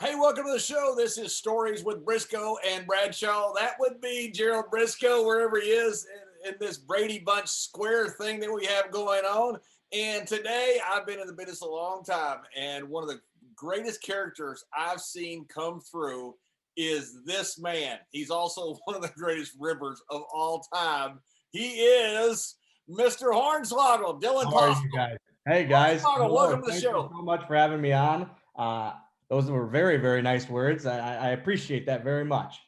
Hey, welcome to the show. This is Stories with Brisco and Bradshaw. That would be Gerald Brisco, wherever he is in this Brady Bunch square thing that we have going on. And today, I've been in the business a long time, and one of the greatest characters I've seen come through is this man. He's also one of the greatest ribbers of all time. He is Mr. Hornswoggle, Dylan How are you Possible. guys? Hey guys, Hornswoggle, welcome to the thank show. you so much for having me on. Those were very, very nice words. I appreciate that very much.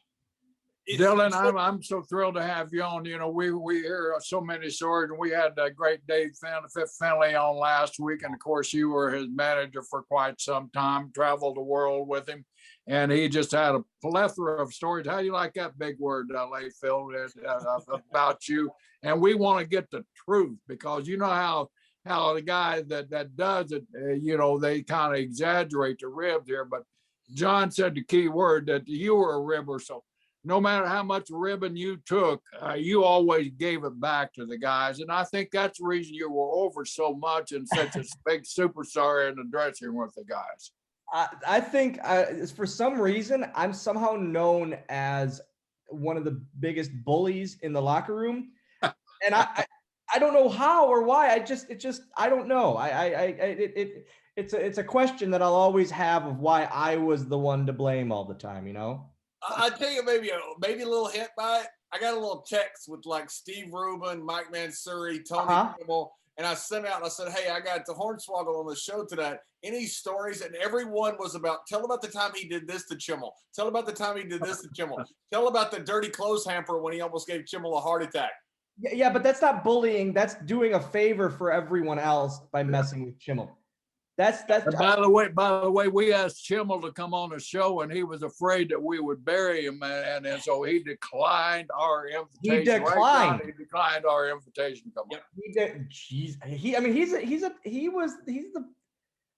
Dylan, I'm so thrilled to have you on. You know, we hear so many stories, and we had a great Dave Finley on last week, and of course you were his manager for quite some time. Traveled the world with him, and he just had a plethora of stories. How do you like that big word, Layfield, about you? And we want to get the truth, because you know how the guy that does it, they kind of exaggerate the ribs here. But John said the key word, that you were a ribber, so no matter how much ribbon you took, you always gave it back to the guys. And I think that's the reason you were over so much and such a big superstar in the dressing room with the guys. I think for some reason, I'm somehow known as one of the biggest bullies in the locker room. And I don't know how or why. I don't know. It's a question that I'll always have of why I was the one to blame all the time, you know? I'll tell you maybe a little hint by it. I got a little text with like Steve Rubin, Mike Mansuri, Tony Kimmel, and I sent out and I said, hey, I got the Hornswoggle on the show today. Any stories? And everyone was tell about the time he did this to Chimmel. Tell about the time he did this to Chimmel. Tell about the dirty clothes hamper when he almost gave Chimmel a heart attack. Yeah, but that's not bullying. That's doing a favor for everyone else by messing with Chimmel. That's. By the way, we asked Chimmel to come on the show, and he was afraid that we would bury him, and so he declined our invitation. He declined. He declined our invitation. Come on. He did.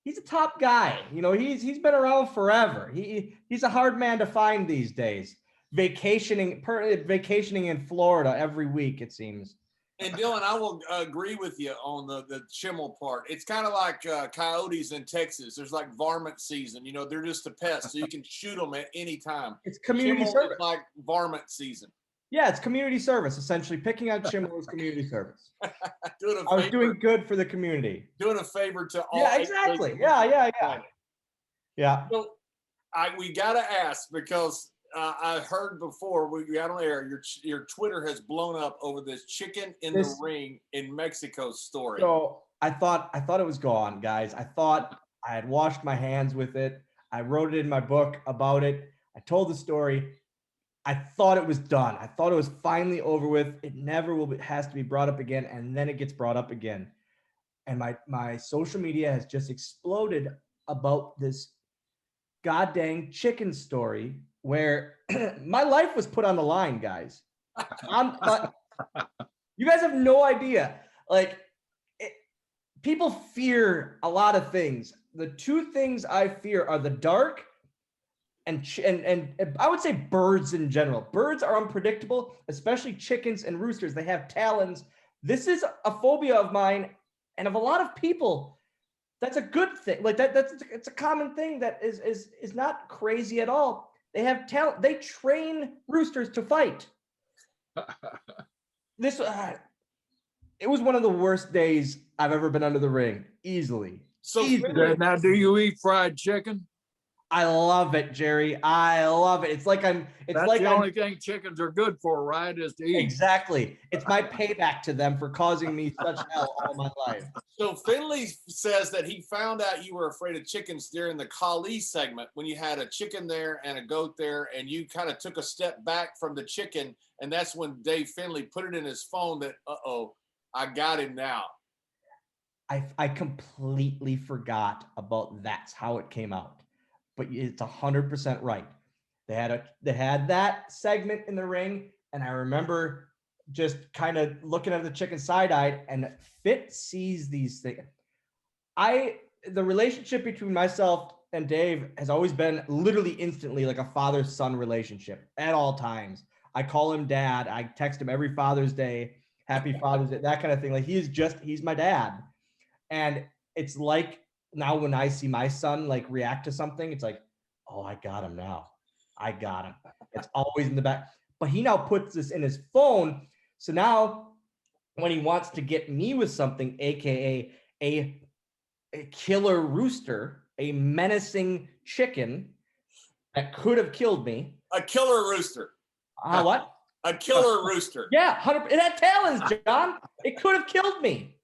He's a top guy. You know, he's been around forever. He's a hard man to find these days. Vacationing in Florida every week, it seems. And Dylan, I will agree with you on the Chimmel part. It's kind of like coyotes in Texas. There's like varmint season. You know, they're just a pest, so you can shoot them at any time. It's community Chimmel service. is like varmint season. Yeah, it's community service. Essentially, picking out Chimmel is community service. I was doing good for the community. Doing a favor to all. Yeah, exactly. Yeah. So we got to ask, because I heard before we got on air, your Twitter has blown up over this chicken in the ring in Mexico story. So I thought it was gone, guys. I thought I had washed my hands with it. I wrote it in my book about it. I told the story. I thought it was done. I thought it was finally over with. It never has to be brought up again, and then it gets brought up again. And my social media has just exploded about this goddamn chicken story, where my life was put on the line, guys. You guys have no idea. People fear a lot of things. The two things I fear are the dark and I would say birds in general. Birds are unpredictable, especially chickens and roosters. They have talons. This is a phobia of mine and of a lot of people. That's a good thing. It's a common thing that is not crazy at all. They have talent. They train roosters to fight. It was one of the worst days I've ever been under the ring, easily. Now, do you eat fried chicken? I love it, Jerry. I love it. That's the only thing chickens are good for, right? Is to eat. Exactly. It's my payback to them for causing me such hell all my life. So Finley says that he found out you were afraid of chickens during the Kali segment, when you had a chicken there and a goat there, and you kind of took a step back from the chicken, and that's when Dave Finley put it in his phone that, I got him now. I completely forgot about that's how it came out. But it's 100% right. They had that segment in the ring, and I remember just kind of looking at the chicken side-eyed, and Fit sees these things. The relationship between myself and Dave has always been literally instantly like a father-son relationship at all times. I call him dad. I text him every Father's Day, happy Father's Day, that kind of thing. Like he's my dad. And it's like, now when I see my son like react to something, it's like, oh, I got him now. I got him. It's always in the back. But he now puts this in his phone. So now when he wants to get me with something, aka a killer rooster, a menacing chicken that could have killed me. A killer rooster. What? A killer rooster. Yeah, 100%. It had talons, John. It could have killed me.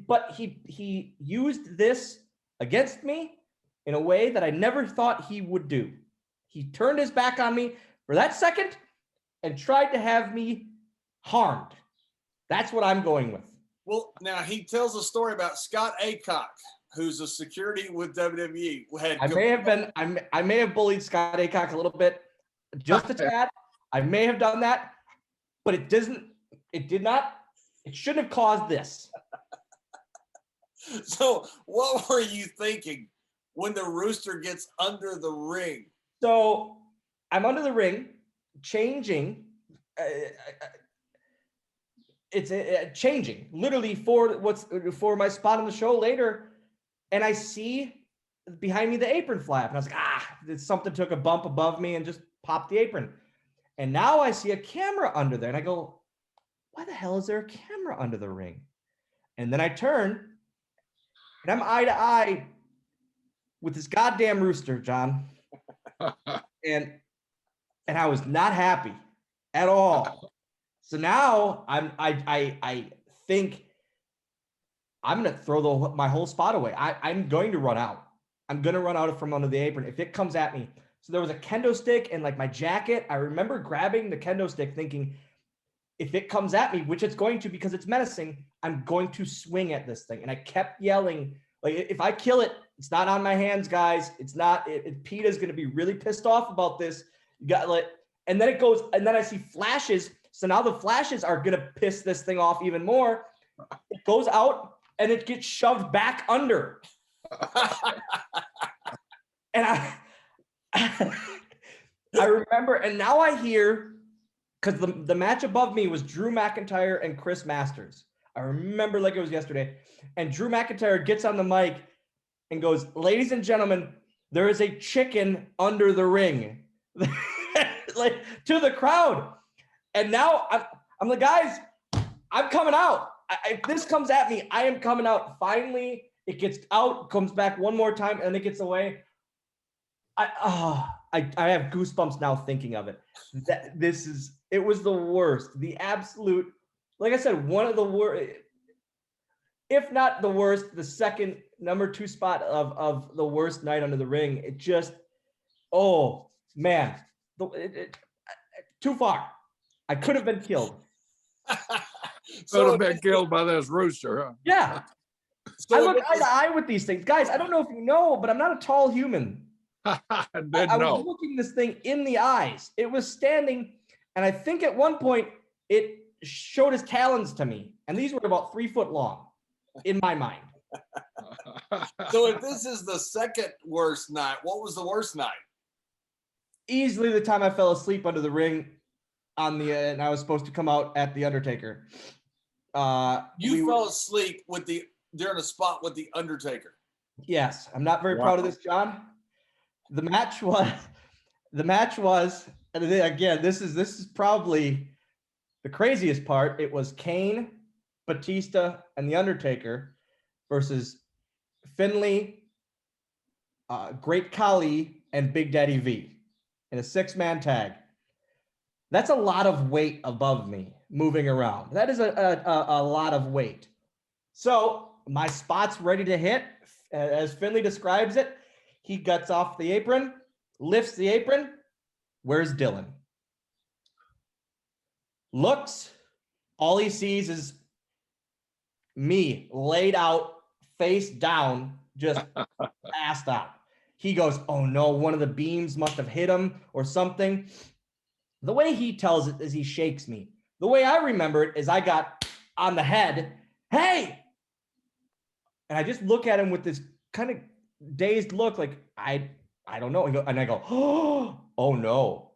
But he used this against me in a way that I never thought he would do. He turned his back on me for that second and tried to have me harmed. That's what I'm going with. Well, now he tells a story about Scott Aycock, who's a security with WWE. I may have bullied Scott Aycock a little bit, just a tad. I may have done that, but it shouldn't have caused this. So what were you thinking when the rooster gets under the ring? So I'm under the ring, changing. It's changing literally for my spot on the show later. And I see behind me the apron flap. And I was like, something took a bump above me and just popped the apron. And now I see a camera under there. And I go, why the hell is there a camera under the ring? And then I turn and I'm eye to eye with this goddamn rooster, John. and I was not happy at all. So now I think I'm going to throw my whole spot away. I'm going to run out. I'm going to run out from under the apron if it comes at me. So there was a kendo stick and like my jacket. I remember grabbing the kendo stick thinking, if it comes at me, which it's going to because it's menacing, I'm going to swing at this thing. And I kept yelling, like, if I kill it, it's not on my hands, guys. It's not. PETA's going to be really pissed off about this. You got like, and then it goes, and then I see flashes. So now the flashes are going to piss this thing off even more. It goes out and it gets shoved back under. And I remember, and now I hear, because the match above me was Drew McIntyre and Chris Masters. I remember like it was yesterday. And Drew McIntyre gets on the mic and goes, ladies and gentlemen, there is a chicken under the ring. Like to the crowd. And now I'm like, guys, I'm coming out. If this comes at me, I am coming out. Finally, it gets out, comes back one more time, and it gets away. I have goosebumps now thinking of it. It was the worst. The absolute, like I said, one of the worst, if not the worst, the second number 2 spot of the worst night under the ring. It just, oh man, too far. I could have been killed. Could have been killed by this rooster, huh? Yeah. So I look eye to eye with these things. Guys, I don't know if you know, but I'm not a tall human. I was looking this thing in the eyes. It was standing, and I think at one point it showed his talons to me, and these were about 3 foot long in my mind. So if this is the second worst night, what was the worst night? Easily the time I fell asleep under the ring and I was supposed to come out at the Undertaker. You fell asleep during a spot with the Undertaker. Yes, I'm not very proud of this, John. The match was, and again, this is probably the craziest part. It was Kane, Batista, and the Undertaker versus Finlay, Great Khali, and Big Daddy V in a 6-man tag. That's a lot of weight above me moving around. That is a lot of weight. So my spot's ready to hit. As Finlay describes it, he gets off the apron, lifts the apron. Where's Dylan? Looks, all he sees is me laid out, face down, just passed out. He goes, oh no, one of the beams must have hit him or something. The way he tells it is he shakes me. The way I remember it is I got on the head, hey! And I just look at him with this kind of dazed look like, I don't know. And I go, oh no,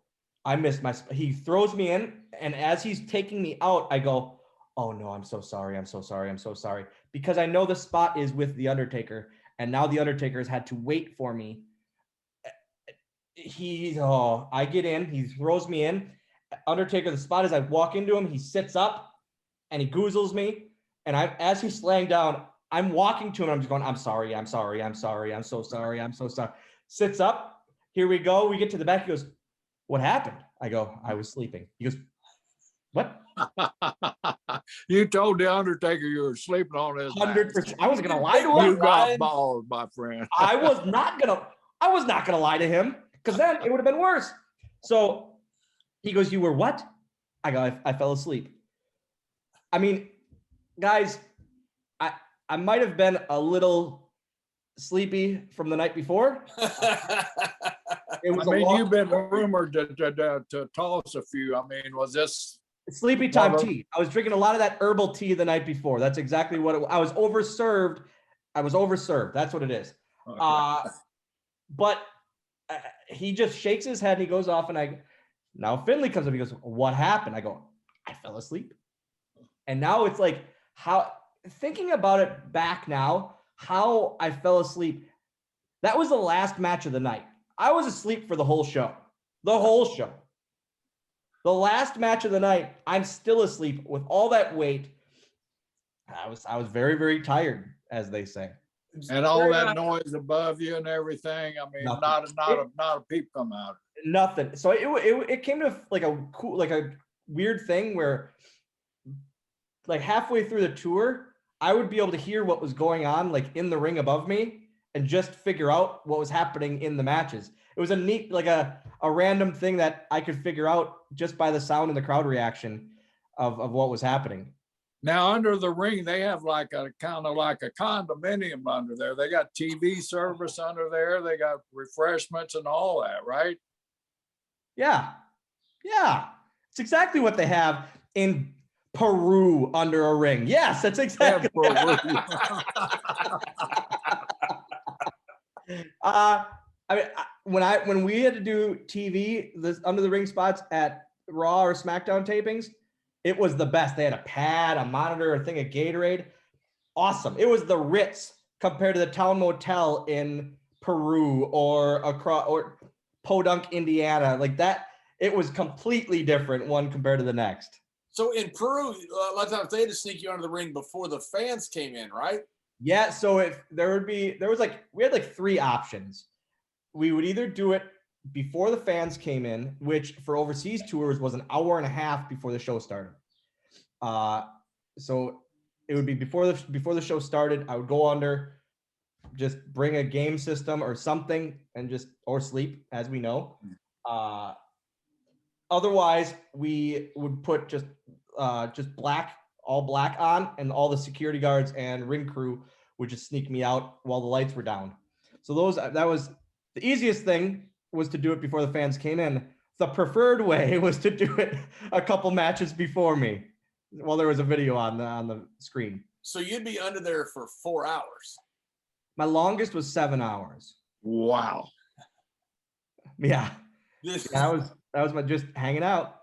I missed my, he throws me in. And as he's taking me out, I go, oh no, I'm so sorry. I'm so sorry. I'm so sorry. Because I know the spot is with the Undertaker. and now the Undertaker has had to wait for me. I get in, he throws me in. Undertaker, the spot is I walk into him, he sits up and he goozles me. And as he's laying down, I'm walking to him. I'm just going, I'm sorry. I'm so sorry. Sits up. Here we go. We get to the back. He goes, what happened? I go, I was sleeping. He goes, what? You told the Undertaker you were sleeping on his back. 100%. I wasn't going to lie to him. You got balls, my friend. I was not going to lie to him, because then it would have been worse. So he goes, you were what? I go, I fell asleep. I mean, guys, I might have been a little sleepy from the night before. You've been rumored to toss a few. I mean, was this sleepy time tea? I was drinking a lot of that herbal tea the night before. That's exactly what I was overserved. That's what it is. Okay. But he just shakes his head and he goes off, and now Finley comes up. He goes, what happened? I go, I fell asleep. And now it's like, how, thinking about it back now, how I fell asleep. That was the last match of the night. I was asleep for the whole show. The last match of the night, I'm still asleep with all that weight. I was very, very tired, as they say. And all that noise above you and everything. I mean, not a peep come out. Nothing. So it came to like a weird thing where, like, halfway through the tour, I would be able to hear what was going on, like, in the ring above me, and just figure out what was happening in the matches. It was a neat, like a random thing that I could figure out just by the sound and the crowd reaction of what was happening. Now, under the ring, they have like a kind of like a condominium under there. They got TV service under there. They got refreshments and all that, right? Yeah. It's exactly what they have in Peru under a ring. Yes, that's exactly. I mean, when we had to do TV, this under the ring spots at Raw or SmackDown tapings, it was the best. They had a pad, a monitor, a thing of Gatorade. Awesome. It was the Ritz compared to the Town Motel in Peru or Podunk, Indiana. Like that, it was completely different one compared to the next. So in Peru, a lot of times they had to sneak you under the ring before the fans came in, right? Yeah. So we had like three options. We would either do it before the fans came in, which for overseas tours was an hour and a half before the show started. So it would be before the show started. I would go under, just bring a game system or something, and or sleep, as we know. Otherwise, we would put just all black on, and all the security guards and ring crew would just sneak me out while the lights were down. So that was the easiest thing, was to do it before the fans came in. The preferred way was to do it a couple matches before me, while there was a video on the screen. So you'd be under there for 4 hours. My longest was 7 hours. Wow. Yeah. That was my just hanging out.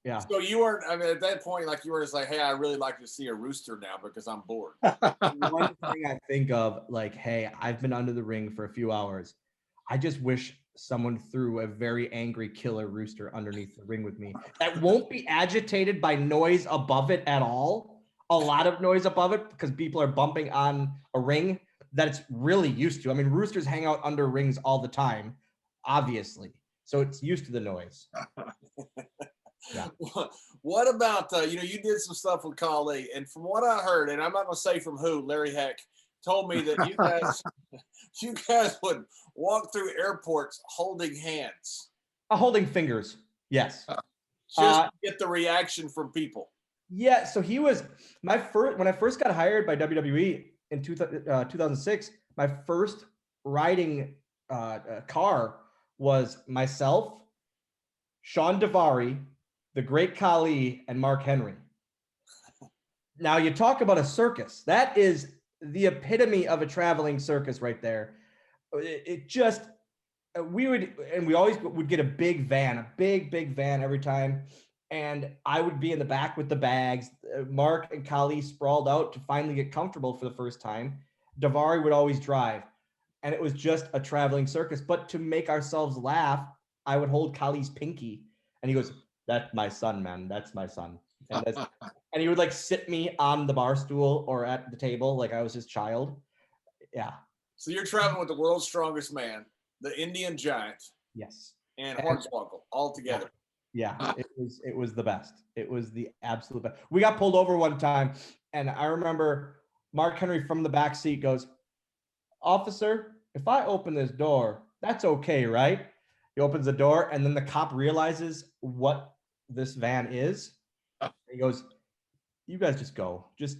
Yeah. So you weren't, I mean, at that point, like, you were just like, hey, I really like to see a rooster now because I'm bored. One thing I think of, like, hey, I've been under the ring for a few hours. I just wish someone threw a very angry killer rooster underneath the ring with me that won't be agitated by noise above it at all. A lot of noise above it, because people are bumping on a ring that it's really used to. I mean, roosters hang out under rings all the time, obviously. So it's used to the noise. Yeah. What about, you did some stuff with Kali, and from what I heard, and I'm not going to say from who, Larry Heck told me that you guys would walk through airports holding hands. Holding fingers. Yes. Just to get the reaction from people. Yeah. So he was when I first got hired by WWE in 2006, my first riding car was myself, Sean Davari, the Great Khali, and Mark Henry. Now you talk about a circus. That is the epitome of a traveling circus right there. We always would get a big van every time. And I would be in the back with the bags. Mark and Khali sprawled out to finally get comfortable for the first time. Davari would always drive, and it was just a traveling circus. But to make ourselves laugh, I would hold Kali's pinky, and he goes, "That's my son, man. That's my son." And he would like sit me on the bar stool or at the table like I was his child. Yeah. So you're traveling with the world's strongest man, the Indian giant, Yes. and Hornswoggle all together. Yeah, it was the best. It was the absolute best. We got pulled over one time, and I remember Mark Henry from the back seat goes, "Officer, if I open this door, that's okay, right?" He opens the door, and then the cop realizes what this van is. He goes, "You guys just go. Just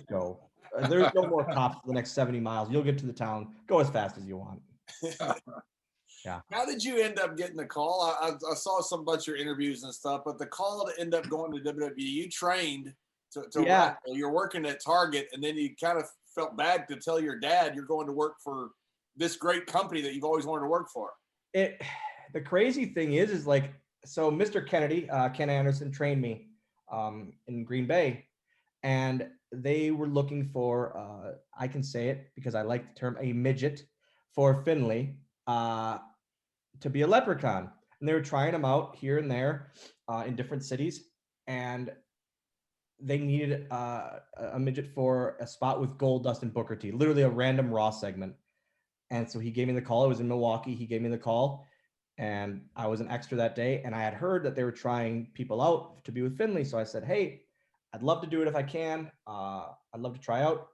go. There's no more cops for the next 70 miles. You'll get to the town. Go as fast as you want." Yeah. How did you end up getting the call? I saw some bunch of your interviews and stuff, but the call to end up going to WWE, you trained to Yeah. You're working at Target, and then you kind of felt bad to tell your dad you're going to work for this great company that you've always wanted to work for. The crazy thing is like, so Mr. Kennedy, Ken Anderson trained me in Green Bay, and they were looking for, I can say it because I like the term, a midget for Finley to be a leprechaun. And they were trying him out here and there in different cities. And they needed a midget for a spot with Goldust and Booker T, literally a random Raw segment. And so he gave me the call. It was in Milwaukee. He gave me the call, and I was an extra that day. And I had heard that they were trying people out to be with Finley. So I said, "Hey, I'd love to do it if I can. I'd love to try out."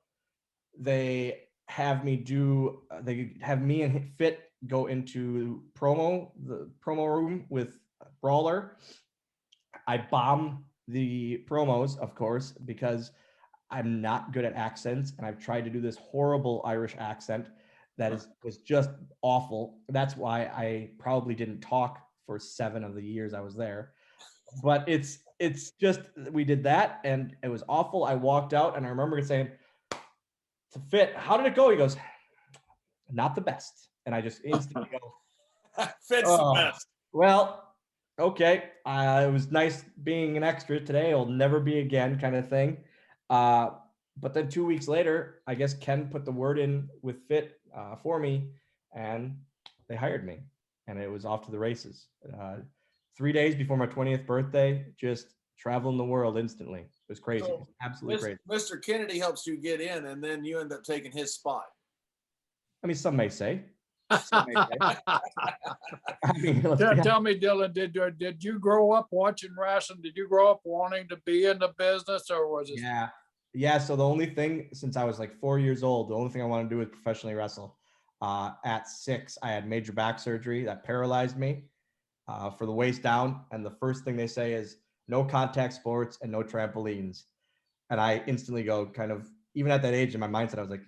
They have me and Fit go into the promo room with Brawler. I bomb the promos, of course, because I'm not good at accents, and I've tried to do this horrible Irish accent that was just awful. That's why I probably didn't talk for 7 of the years I was there. But it's just, we did that, and it was awful. I walked out, and I remember saying to Fit, "How did it go?" He goes, "Not the best." And I just instantly go, Fit's "Oh, the best." Well, okay. It was nice being an extra today. It'll never be again, kind of thing. But then 2 weeks later, I guess Ken put the word in with Fit for me, and they hired me, and it was off to the races. 3 days before my 20th birthday, just traveling the world instantly. It was crazy. So, It was absolutely crazy. Mr. Kennedy helps you get in, and then you end up taking his spot. I mean, some may say. Some may say. I mean, Tell me, Dylan, did you grow up watching wrestling? Did you grow up wanting to be in the business, or was it? Yeah. So the only thing, since I was like 4 years old, the only thing I wanted to do was professionally wrestle. At 6, I had major back surgery that paralyzed me for the waist down. And the first thing they say is no contact sports and no trampolines. And I instantly go kind of, even at that age in my mindset, I was like,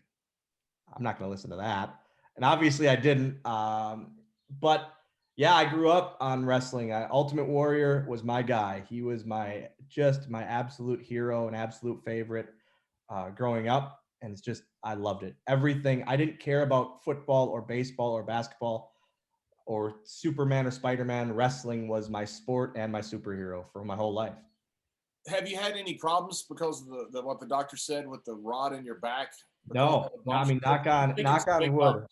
I'm not going to listen to that. And obviously I didn't. But yeah, I grew up on wrestling. Ultimate Warrior was my guy. He was my absolute hero and absolute favorite growing up. And it's just, I loved it. Everything. I didn't care about football or baseball or basketball or Superman or Spider-Man. Wrestling was my sport and my superhero for my whole life. Have you had any problems because of what the doctor said with the rod in your back? No, I mean, knock on wood.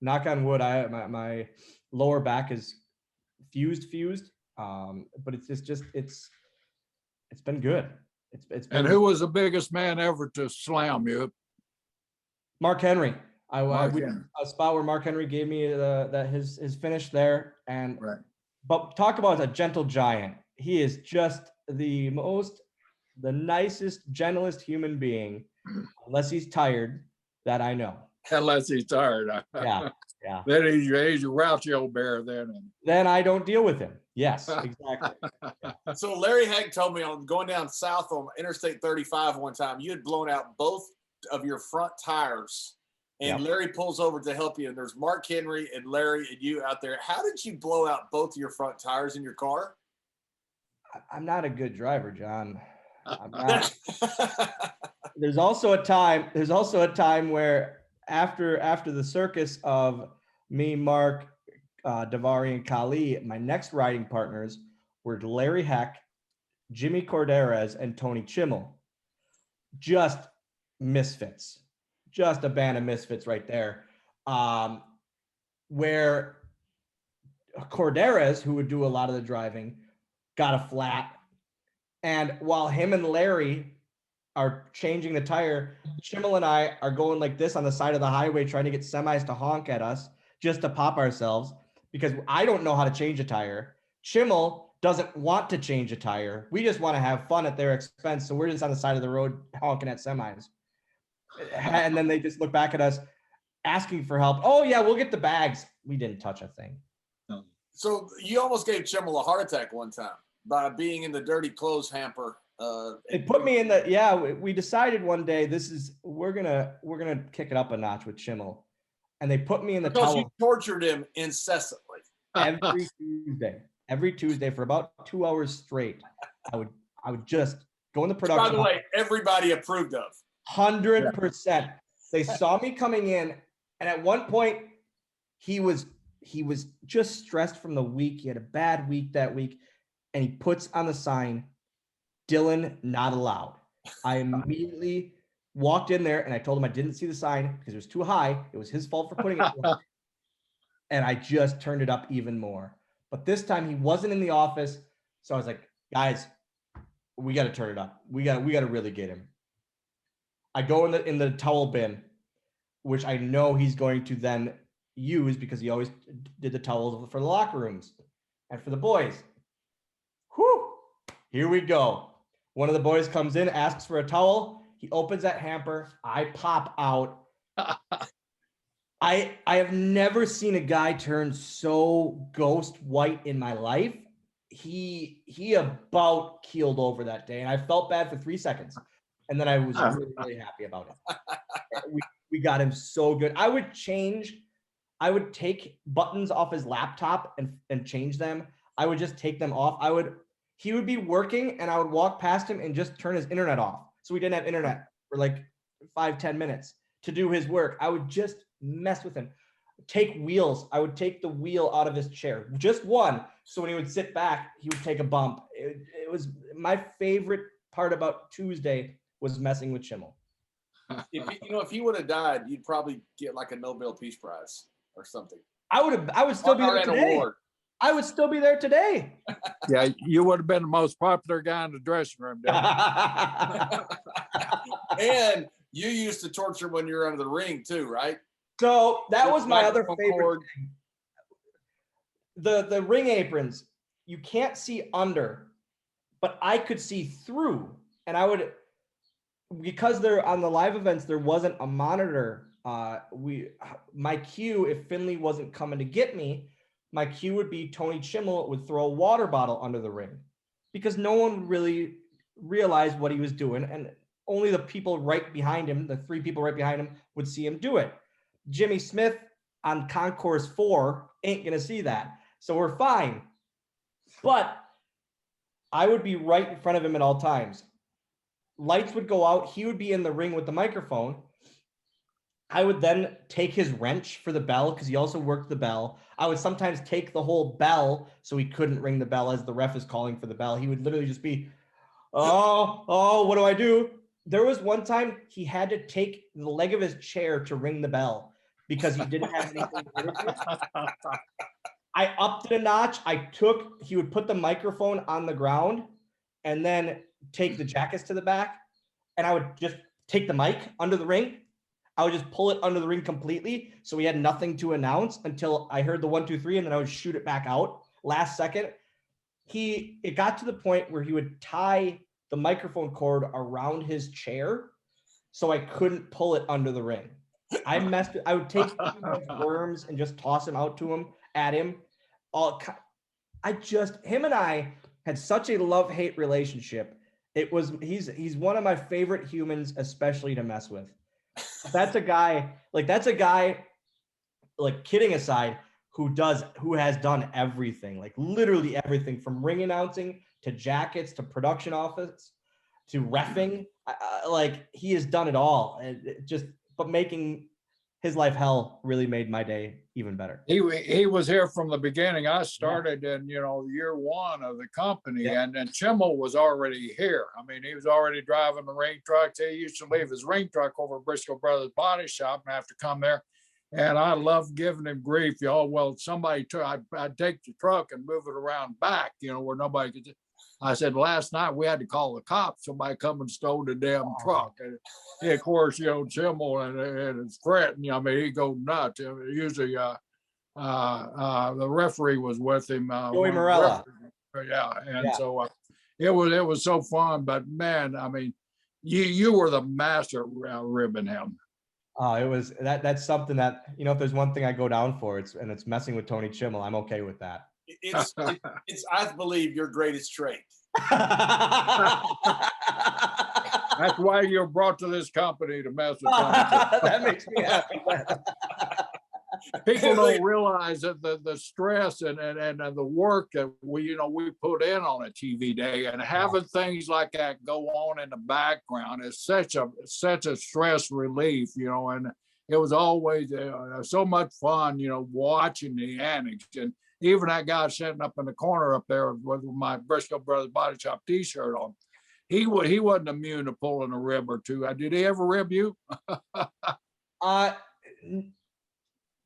Knock on wood. My lower back is fused. But it's been good. It's been. And who was the biggest man ever to slam you? Mark Henry. Mark Henry. A spot where Mark Henry gave me his finish there, and right. But talk about a gentle giant. He is just the nicest, gentlest human being, unless he's tired, that I know. Unless he's tired. Yeah. Then he's a grouchy old bear Then I don't deal with him. Yes, exactly. Yeah. So Larry Hack told me on going down south on Interstate 35 one time, you had blown out both of your front tires, and yep. Larry pulls over to help you, and there's Mark Henry and Larry and you out there. How did you blow out both of your front tires in your car? I'm not a good driver, John. I'm not. There's also a time where after the circus of me, Mark, Davari, and Kali, my next riding partners were Larry Heck, Jimmy Corderas, and Tony Chimmel. Just misfits. just a band of misfits right there. Where Corderas, who would do a lot of the driving, got a flat. And while him and Larry are changing the tire, Chimmel and I are going like this on the side of the highway trying to get semis to honk at us just to pop ourselves because I don't know how to change a tire. Chimmel doesn't want to change a tire. We just want to have fun at their expense. So we're just on the side of the road honking at semis. And then they just look back at us asking for help. Oh, yeah, we'll get the bags. We didn't touch a thing. So you almost gave Chimmel a heart attack one time by being in the dirty clothes hamper. They put me in the, yeah, we decided one day we're gonna kick it up a notch with Chimmel. And they put me in the because towel. you tortured him incessantly. Every Tuesday for about 2 hours straight. I would just go in the production. By the way, everybody approved of. 100%. They saw me coming in, and at one point he was just stressed from the week. He had a bad week that week, and he puts on the sign, "Dylan not allowed." I immediately walked in there and I told him I didn't see the sign because it was too high. It was his fault for putting it too high. And I just turned it up even more. But this time he wasn't in the office. So I was like, guys, we got to turn it up. We got to really get him. I go in the towel bin, which I know he's going to then use because he always did the towels for the locker rooms and for the boys. Whew, here we go. One of the boys comes in, asks for a towel. He opens that hamper. I pop out. I have never seen a guy turn so ghost white in my life. He about keeled over that day, and I felt bad for 3 seconds. And then I was really, really happy about it. We got him so good. I would take buttons off his laptop and change them. I would just take them off. He would be working and I would walk past him and just turn his internet off. So we didn't have internet for like 5-10 minutes to do his work. I would just mess with him. Take wheels. I would take the wheel out of his chair. Just one. So when he would sit back, he would take a bump. It was my favorite part about Tuesday was messing with Chimmel. If he would have died, you'd probably get like a Nobel Peace Prize or something. I would still be there today. Award. I would still be there today. Yeah, you would have been the most popular guy in the dressing room. And you used to torture when you were under the ring too, right? So that was my other favorite thing. The ring aprons, you can't see under, but I could see through. And I would, because they're on the live events, there wasn't a monitor. My cue, if Finley wasn't coming to get me, my cue would be Tony Chimmel would throw a water bottle under the ring because no one would really realize what he was doing. And only the people right behind him, the 3 people right behind him, would see him do it. Jimmy Smith on Concourse 4 ain't going to see that. So we're fine. But I would be right in front of him at all times. Lights would go out. He would be in the ring with the microphone. I would then take his wrench for the bell because he also worked the bell. I would sometimes take the whole bell so he couldn't ring the bell as the ref is calling for the bell. He would literally just be, oh, what do I do? There was one time he had to take the leg of his chair to ring the bell because he didn't have anything to do. I upped it a notch. He would put the microphone on the ground and then take the jackets to the back. And I would just take the mic under the ring. I would just pull it under the ring completely. So we had nothing to announce until I heard the 1, 2, 3, and then I would shoot it back out last second. It got to the point where he would tie the microphone cord around his chair so I couldn't pull it under the ring. I would take worms and just toss him out to him, at him. Him and I had such a love-hate relationship. He's one of my favorite humans, especially to mess with. That's a guy, like kidding aside, who has done everything, like literally everything from ring announcing to jackets to production office to reffing. Like he has done it all, but making his life hell really made my day even better. He was here from the beginning. I started in year one of the company, and Chimmel was already here. I mean, he was already driving the ring trucks. He used to leave his ring truck over at Brisco Brothers Body Shop and have to come there. And I loved giving him grief, y'all. Well, somebody took, I'd take the truck and move it around back, where nobody could. I said, last night we had to call the cops. Somebody come and stole the damn truck. And of course, Chimmel and his fretting. I mean, he go nuts. Usually, the referee was with him. Joey Morella. So it was so fun. But man, I mean, you were the master ribbing him. It was that's something that if there's one thing I go down for, it's messing with Tony Chimmel. I'm okay with that. It's I believe your greatest trait. That's why you're brought to this company to mess with Tony. That makes me happy. People don't realize that the stress and the work that we put in on a TV day, and having things like that go on in the background is such a stress relief, and it was always so much fun, watching the antics. And even that guy sitting up in the corner up there with my Brisco Brothers Body Shop T-shirt on, he wasn't immune to pulling a rib or two. Did he ever rib you?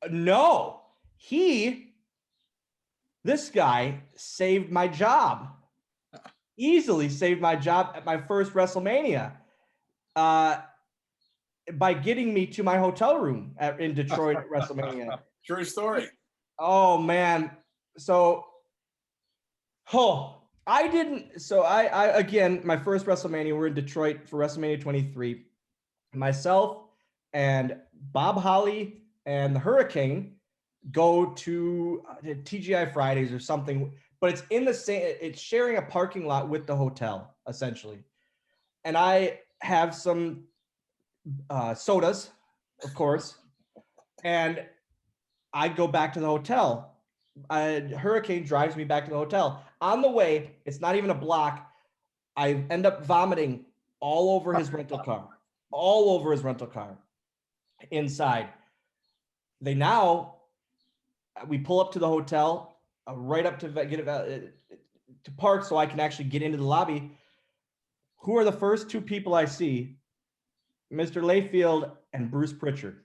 No, this guy saved my job. Easily saved my job at my first WrestleMania by getting me to my hotel room in Detroit at WrestleMania. True story. Oh man. So, I didn't. So I again, my first WrestleMania, we're in Detroit for WrestleMania 23. Myself and Bob Holly and the Hurricane go to TGI Fridays or something, but it's in the same, it's sharing a parking lot with the hotel, essentially. And I have some sodas, of course, and I go back to the hotel. Hurricane drives me back to the hotel. On the way, it's not even a block, I end up vomiting all over his rental car, inside. We pull up to the hotel, right up to get to park so I can actually get into the lobby. Who are the first two people I see? Mr. Layfield and Bruce Pritchard,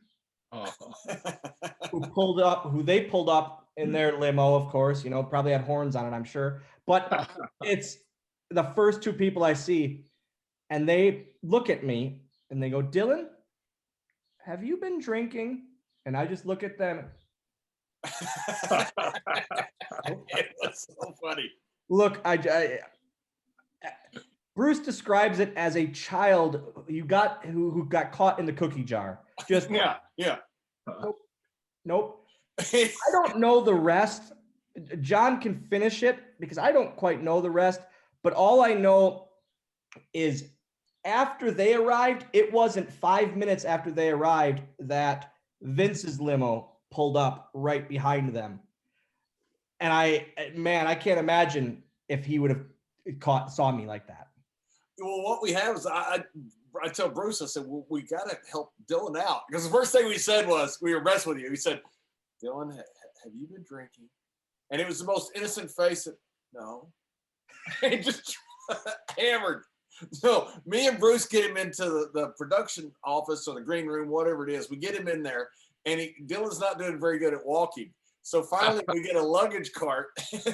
who they pulled up in their limo, of course, probably had horns on it, I'm sure. But it's the first two people I see, and they look at me and they go, "Dylan, have you been drinking?" And I just look at them. It was so funny. Look, Bruce describes it as a child who got caught in the cookie jar. Just yeah. Nope. I don't know the rest. John can finish it because I don't quite know the rest. But all I know is after they arrived, it wasn't 5 minutes after they arrived that Vince's limo pulled up right behind them. And I can't imagine if he would have saw me like that. Well, what we have is I tell Bruce, I said, well, we got to help Dylan out. Because the first thing we said was, we were messing with you. We said, Dylan, have you been drinking? And it was the most innocent face. No. He just hammered. So me and Bruce get him into the production office or the green room, whatever it is. We get him in there, and Dylan's not doing very good at walking. So finally, we get a luggage cart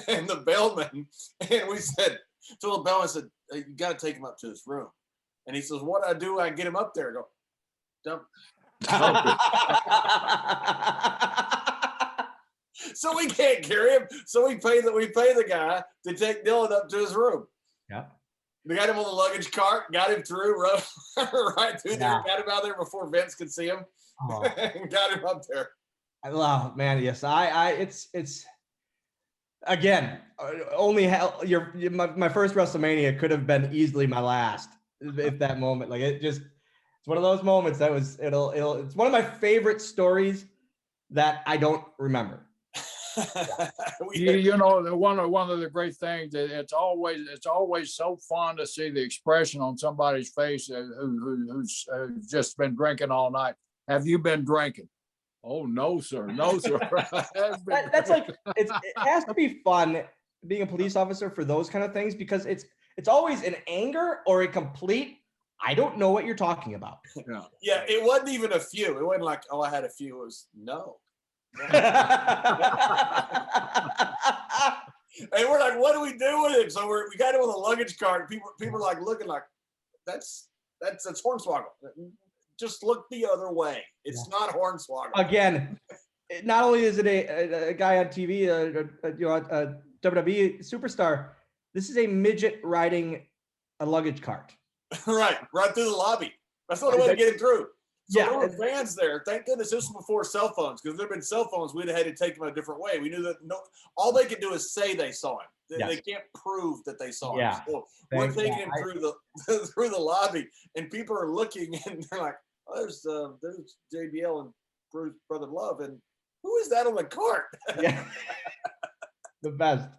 and the bellman, and we said, to the bellman, said, hey, you got to take him up to his room. And he says, what do? I get him up there. I go, dump. So we can't carry him. So we pay the guy to take Dylan up to his room. Yeah. We got him on the luggage cart, got him through, right through there, got him out there before Vince could see him, and got him up there. Oh man, yes, it's again only my first WrestleMania could have been easily my last if that moment, like it's one of those moments that was it's one of my favorite stories that I don't remember. One of the great things, it's always so fun to see the expression on somebody's face who's just been drinking all night. Have you been drinking? Oh, no, sir. No, sir. That's like, it has to be fun being a police officer for those kind of things, because it's always an anger or a complete, I don't know what you're talking about. Yeah, it wasn't even a few. It wasn't like, oh, I had a few. It was no. And we're like, what do we do with it? So we got it with a luggage cart. People are like looking like, that's Hornswoggle. Just look the other way. It's not Hornswoggle. Again, not only is it a guy on TV, a WWE superstar, this is a midget riding a luggage cart. right through the lobby. That's the only way to get him through. So Yeah. there were fans there. Thank goodness this was before cell phones, because if there had been cell phones, we'd have had to take them a different way. We knew that all they could do is say they saw him. They can't prove that they saw him. So we're taking him through the lobby, and people are looking, and they're like, oh, there's JBL and Bruce Brother Love, and who is that on the cart? Yeah. The best.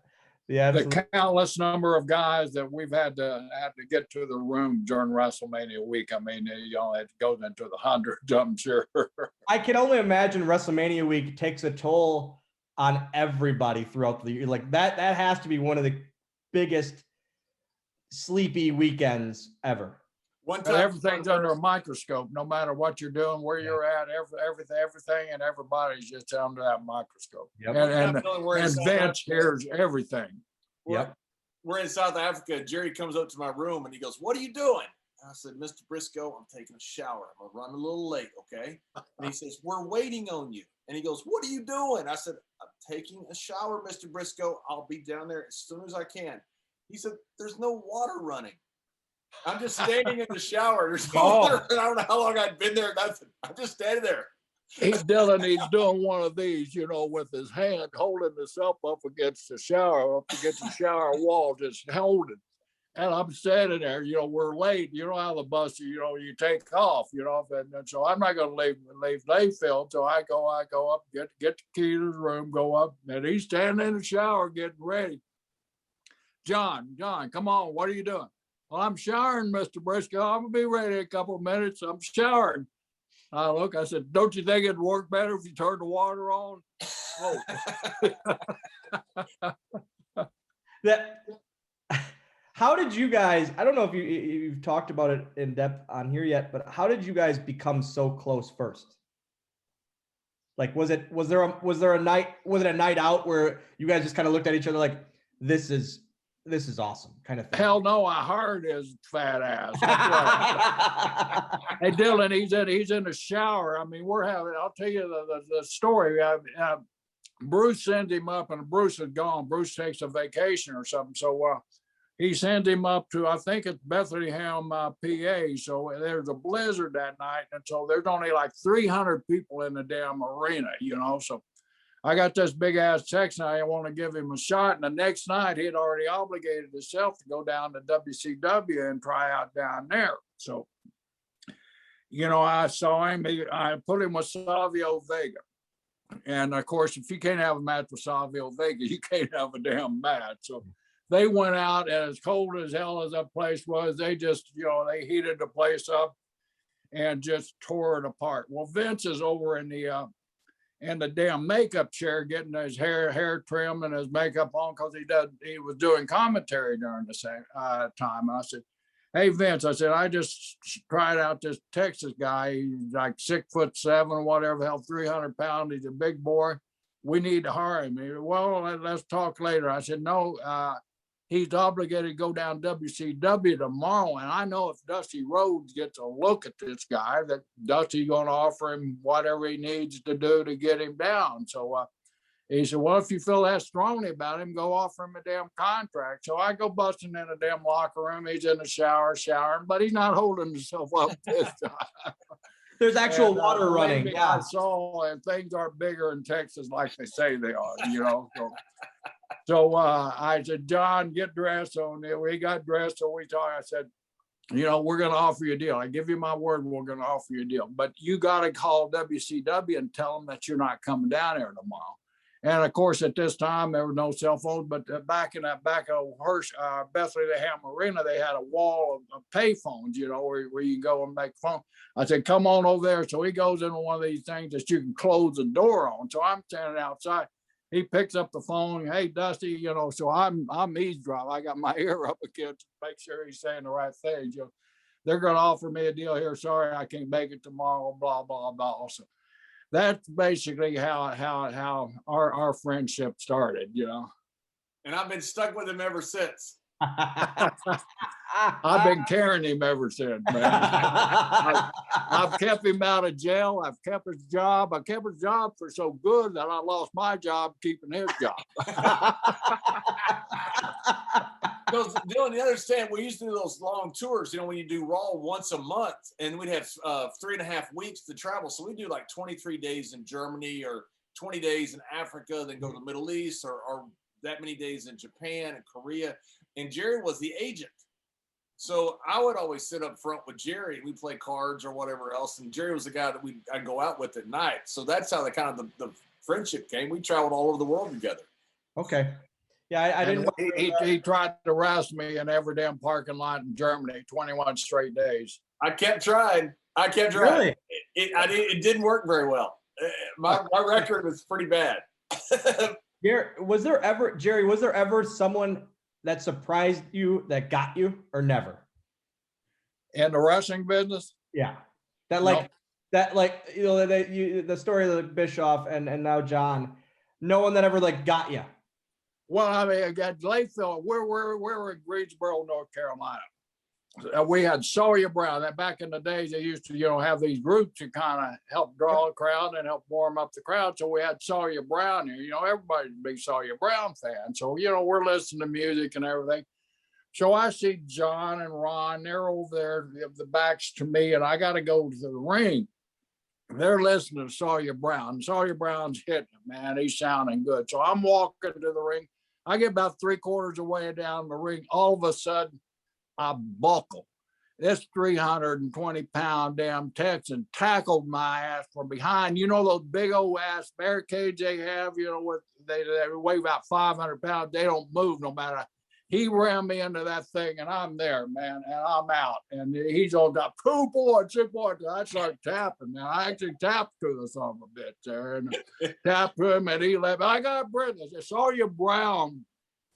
Yeah, the countless number of guys that we've had to get to the room during WrestleMania week. I mean, it goes into the hundreds, I'm sure. I can only imagine WrestleMania week takes a toll on everybody throughout the year. Like that has to be one of the biggest sleepy weekends ever. One time, everything's under a microscope, no matter what you're doing, where you're at, everything, and everybody's just under that microscope. Yep. And Vince hears everything. We're in South Africa. Jerry comes up to my room and he goes, "What are you doing?" And I said, "Mr. Brisco, I'm taking a shower. I'm gonna run a little late, okay?" And he says, "We're waiting on you." And he goes, "What are you doing?" I said, "I'm taking a shower, Mr. Brisco. I'll be down there as soon as I can." He said, "There's no water running. I'm just standing in the shower. There's no water. I don't know how long I'd been there. Nothing. I'm just standing there." He's doing one of these, with his hand holding himself up against the shower wall, just holding. And I'm standing there, we're late. You know how the bus, you take off, and so I'm not going to leave Layfield. So I go up, get the key to the room, go up, and he's standing in the shower getting ready. John, come on, what are you doing? "Well, I'm showering, Mr. Brisco. I'm going to be ready in a couple of minutes. I'm showering." I said, "Don't you think it'd work better if you turned the water on?" Oh. How did you guys, I don't know if you've talked about it in depth on here yet, but how did you guys become so close first? Like, was it a night out where you guys just kind of looked at each other like, this is awesome kind of thing? Hell no, I hired his fat ass. Hey, Dylan, he's in the shower. I mean, I'll tell you the story. Bruce sends him up, and Bruce is gone. Bruce takes a vacation or something. So he sends him up to, I think it's Bethlehem, PA. So there's a blizzard that night. And so there's only like 300 people in the damn arena, so I got this big ass text, and I want to give him a shot. And the next night, he had already obligated himself to go down to WCW and try out down there. So, I saw him. I put him with Savio Vega. And of course, if you can't have a match with Savio Vega, you can't have a damn match. So they went out, and as cold as hell as that place was, they just, they heated the place up and just tore it apart. Well, Vince is over in the damn makeup chair, getting his hair trimmed and his makeup on, because he was doing commentary during the same time. I said, "Hey, Vince," I said, "I just tried out this Texas guy. He's like 6'7", whatever, hell, 300 pounds. He's a big boy. We need to hire him." He said, "Well, let's talk later." I said, "No, he's obligated to go down WCW tomorrow. And I know if Dusty Rhodes gets a look at this guy, that Dusty's going to offer him whatever he needs to do to get him down." So he said, "Well, if you feel that strongly about him, go offer him a damn contract." So I go busting in a damn locker room. He's in the shower, showering, but he's not holding himself up this time. There's actual water running. Yeah. I saw, and things are bigger in Texas like they say they are, So I said, "John, get dressed." So we got dressed. So we talked. I said, "We're going to offer you a deal. I give you my word, we're going to offer you a deal. But you got to call WCW and tell them that you're not coming down here tomorrow." And of course, at this time, there were no cell phones, but back of Bethlehem Arena, they had a wall of pay phones, you know, where you go and make phone. I said, come on over there. So he goes into one of these things that you can close the door on. So I'm standing outside. He picks up the phone. Hey, Dusty, you know, so I'm eavesdropping. I got my ear up again to make sure he's saying the right thing. You know, they're going to offer me a deal here. Sorry, I can't make it tomorrow, blah, blah, blah. So that's basically how our friendship started, you know. And I've been stuck with him ever since. I've been carrying him ever since, man. I've kept him out of jail. I've kept his job. I kept his job for so good that I lost my job keeping his job. Because Dylan, you understand, we used to do those long tours, you know, when you do Raw once a month, and we'd have 3.5 weeks to travel. So we do like 23 days in Germany or 20 days in Africa, then go to the Middle East, or that many days in Japan and Korea. And Jerry was the agent. So I would always sit up front with Jerry and we'd play cards or whatever else. And Jerry was the guy that I'd go out with at night. So that's how the friendship came. We traveled all over the world together. Okay. Yeah, I didn't. He tried to arrest me in every damn parking lot in Germany, 21 straight days. I kept trying. Really? It didn't work very well. My record was pretty bad. Jerry, was there ever someone that surprised you that got you, or never? In the wrestling business? Yeah. You know, the story of the Bischoff and now John, no one that ever like got you. Well, I mean, I got Layfield. We're in Greensboro, North Carolina. We had Sawyer Brown. That back in the days, they used to, you know, have these groups to kind of help draw a crowd and help warm up the crowd. So we had Sawyer Brown here. You know, everybody's a big Sawyer Brown fan. So, you know, we're listening to music and everything. So I see John and Ron. They're over there, the backs to me, and I got to go to the ring. They're listening to Sawyer Brown. Sawyer Brown's hitting him, man. He's sounding good. So I'm walking to the ring. I get about 3/4 of the way down the ring. All of a sudden, I buckle. This 320-pound damn Texan tackled my ass from behind. You know those big old ass barricades they have, you know, what they weigh about 500 pounds. They don't move no matter. He rammed me into that thing, and I'm there, man, and I'm out. And he's all got 2 points, 2 points. I started tapping. Now I actually tapped to the son of a bitch there, and tapped to him, and he left. I got breathless. I saw you, Brown.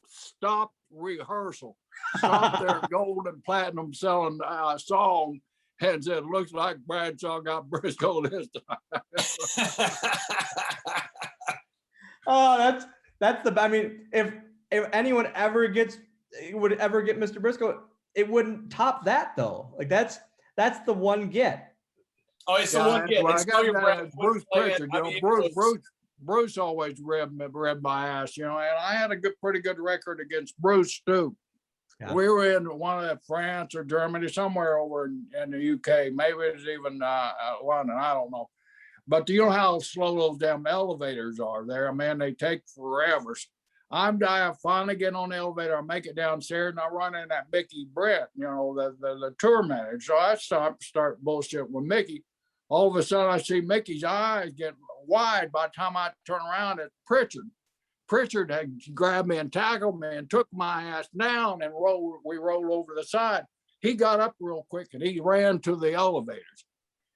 Stopped rehearsal. Stopped their gold and platinum selling song, and said, "Looks like Bradshaw got Brisco this time." Oh, that's the. I mean, if anyone would ever get Mr. Brisco, it wouldn't top that though. Like that's the one get. Oh, it's the one get. Well, it's I got Bruce Pritchard. You know, Bruce always read my ass, you know, and I had a pretty good record against Bruce too. Yeah. We were in one of France or Germany, somewhere over in the UK. Maybe it was even London. I don't know. But you know how slow those damn elevators are there? Man, they take forever. I finally get on the elevator. I make it downstairs, and I run in that Mickey Brett, you know, the tour manager. So I start bullshit with Mickey. All of a sudden, I see Mickey's eyes get wide. By the time I turn around, it's Pritchard. Pritchard had grabbed me and tackled me and took my ass down, and we rolled over the side. He got up real quick and he ran to the elevators.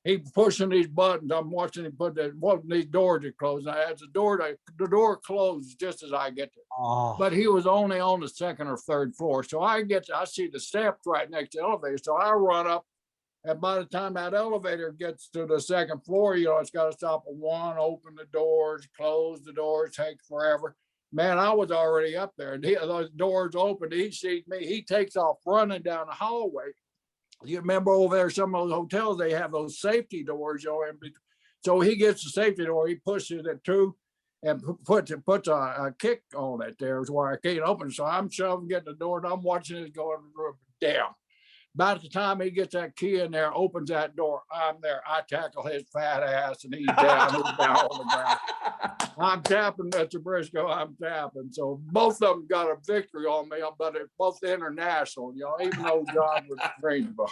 He pushing these buttons. I'm watching him put these doors are closed. As the door closed just as I get there. Oh. But he was only on the 2nd or 3rd floor. So I see the steps right next to the elevator. So I run up. And by the time that elevator gets to the 2nd floor, you know, it's got to stop at 1, open the doors, close the doors, take forever. Man, I was already up there. And those doors opened. He sees me. He takes off running down the hallway. You remember over there, some of those hotels, they have those safety doors. You know, so he gets the safety door. He pushes it too and puts a kick on it there is where I can't open. So I'm shoving, getting the door, and I'm watching it going down. About the time he gets that key in there, opens that door, I'm there. I tackle his fat ass, and he's down on the ground. I'm tapping Mr. Brisco. I'm tapping. So both of them got a victory on me, but it's both international, you know, even though John was Greensboro.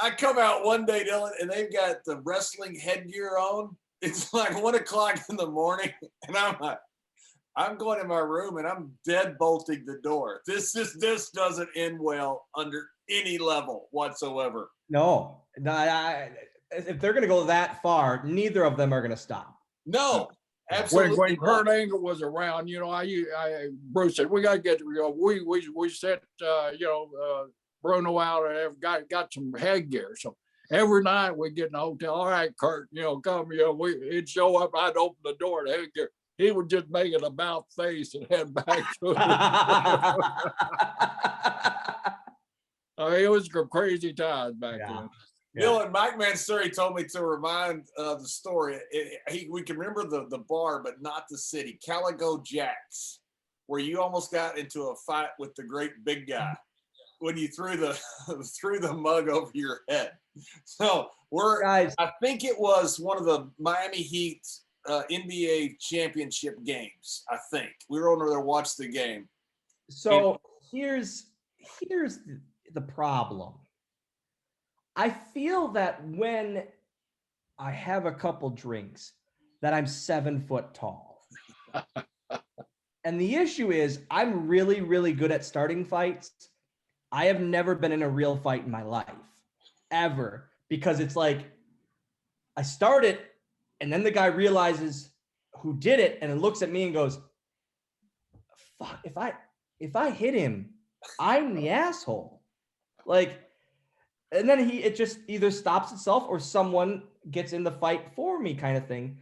I come out one day, Dylan, and they've got the wrestling headgear on. It's like 1 o'clock in the morning, and I'm going in my room and I'm dead bolting the door. This doesn't end well under any level whatsoever. No, if they're going to go that far, neither of them are going to stop. No, absolutely. When Kurt Angle was around, Bruce said, we got to get, we sent, Bruno out and got some headgear. So every night we get in the hotel. All right, Kurt, come, he'd show up. I'd open the door to headgear. He would just make an about face and head back to it. It was crazy times back then. Dylan, Mike Mansuri told me to remind the story. We can remember the bar, but not the city. Calico Jack's, where you almost got into a fight with the great big guy when you threw the mug over your head. So I think it was one of the Miami Heat NBA championship games. I think we were over there to watch the game. So here's the problem. I feel that when I have a couple drinks that I'm 7 foot tall. And the issue is I'm really, really good at starting fights. I have never been in a real fight in my life, ever, because it's like I start it and then the guy realizes who did it and it looks at me and goes, fuck, if I hit him, I'm the asshole. Like, and then it just either stops itself or someone gets in the fight for me kind of thing,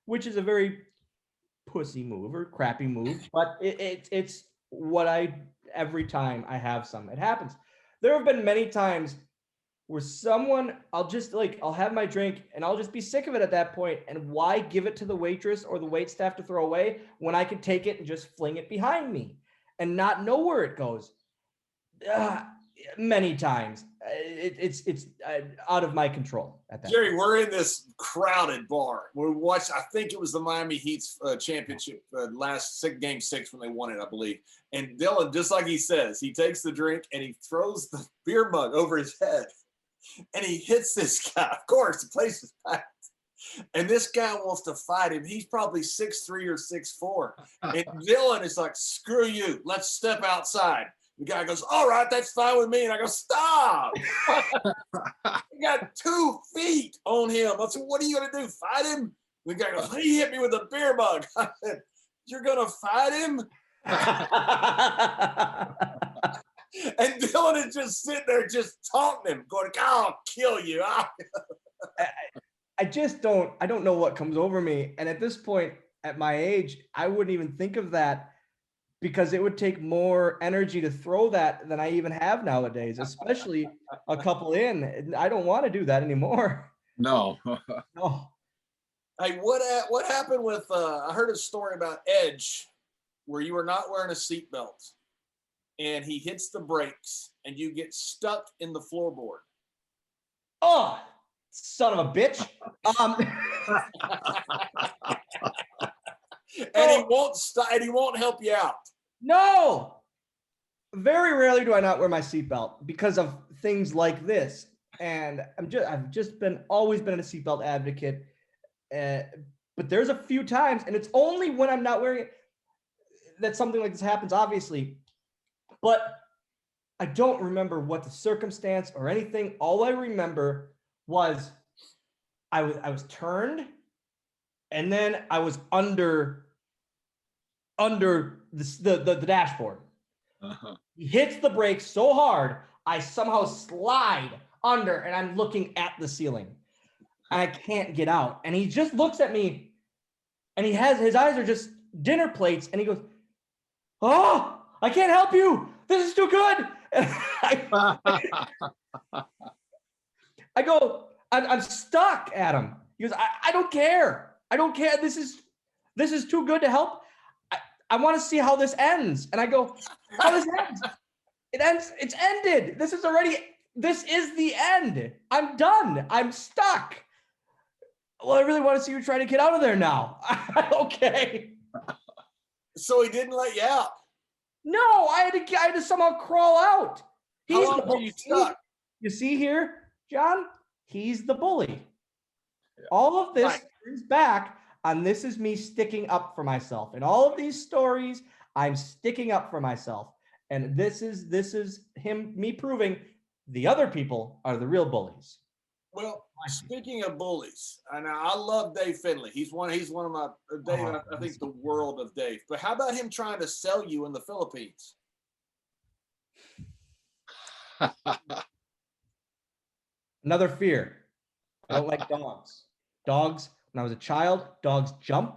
which is a very pussy move or crappy move, but it's what every time I have some, it happens. There have been many times where I'll have my drink and I'll just be sick of it at that point. And why give it to the waitress or the wait staff to throw away when I could take it and just fling it behind me and not know where it goes? Many times it's out of my control at that Jerry, point. we're in this crowded bar. We watched, I think it was the Miami Heat's championship, last game 6 when they won it, I believe. And Dylan, just like he says, he takes the drink and he throws the beer mug over his head and he hits this guy. Of course, the place is packed. And this guy wants to fight him. He's probably 6'3" or 6'4". And Dylan is like, screw you. Let's step outside. The guy goes, all right, that's fine with me. And I go, stop. You got 2 feet on him. I said, what are you going to do? Fight him? The guy goes, he hit me with a beer mug. I said, you're going to fight him? And Dylan is just sitting there just taunting him, going, I'll kill you. I don't know what comes over me. And at this point, at my age, I wouldn't even think of that, because it would take more energy to throw that than I even have nowadays, especially a couple in. I don't want to do that anymore. No. No. Hey, what happened with, I heard a story about Edge where you were not wearing a seatbelt and he hits the brakes and you get stuck in the floorboard. Oh, son of a bitch. And he won't stop, and he won't help you out. No, very rarely do I not wear my seatbelt because of things like this. And I've always been a seatbelt advocate. But there's a few times, and it's only when I'm not wearing it that something like this happens, obviously. But I don't remember what the circumstance or anything. All I remember was I was turned, and then I was under the dashboard. Uh-huh. He hits the brakes so hard, I somehow slide under, and I'm looking at the ceiling. And I can't get out. And he just looks at me, and his eyes are just dinner plates, and he goes, "Oh, I can't help you. This is too good." And I go, I'm stuck, Adam. He goes, I don't care. I don't care. This is too good to help. I want to see how this ends. And I go, how this ends? It ends. It's ended. This is the end. I'm done. I'm stuck. Well, I really want to see you try to get out of there now. Okay. So he didn't let you out? No, I had to somehow crawl out. How long were you stuck? You see here, John? He's the bully. Yeah. All of this back on this is me sticking up for myself. In all of these stories, I'm sticking up for myself. And this is me proving the other people are the real bullies. Well, speaking of bullies, and I love Dave Finley. He's one of my Dave. I think the world of Dave. But how about him trying to sell you in the Philippines? Another fear. I don't like dogs. Dogs. When I was a child, dogs jump,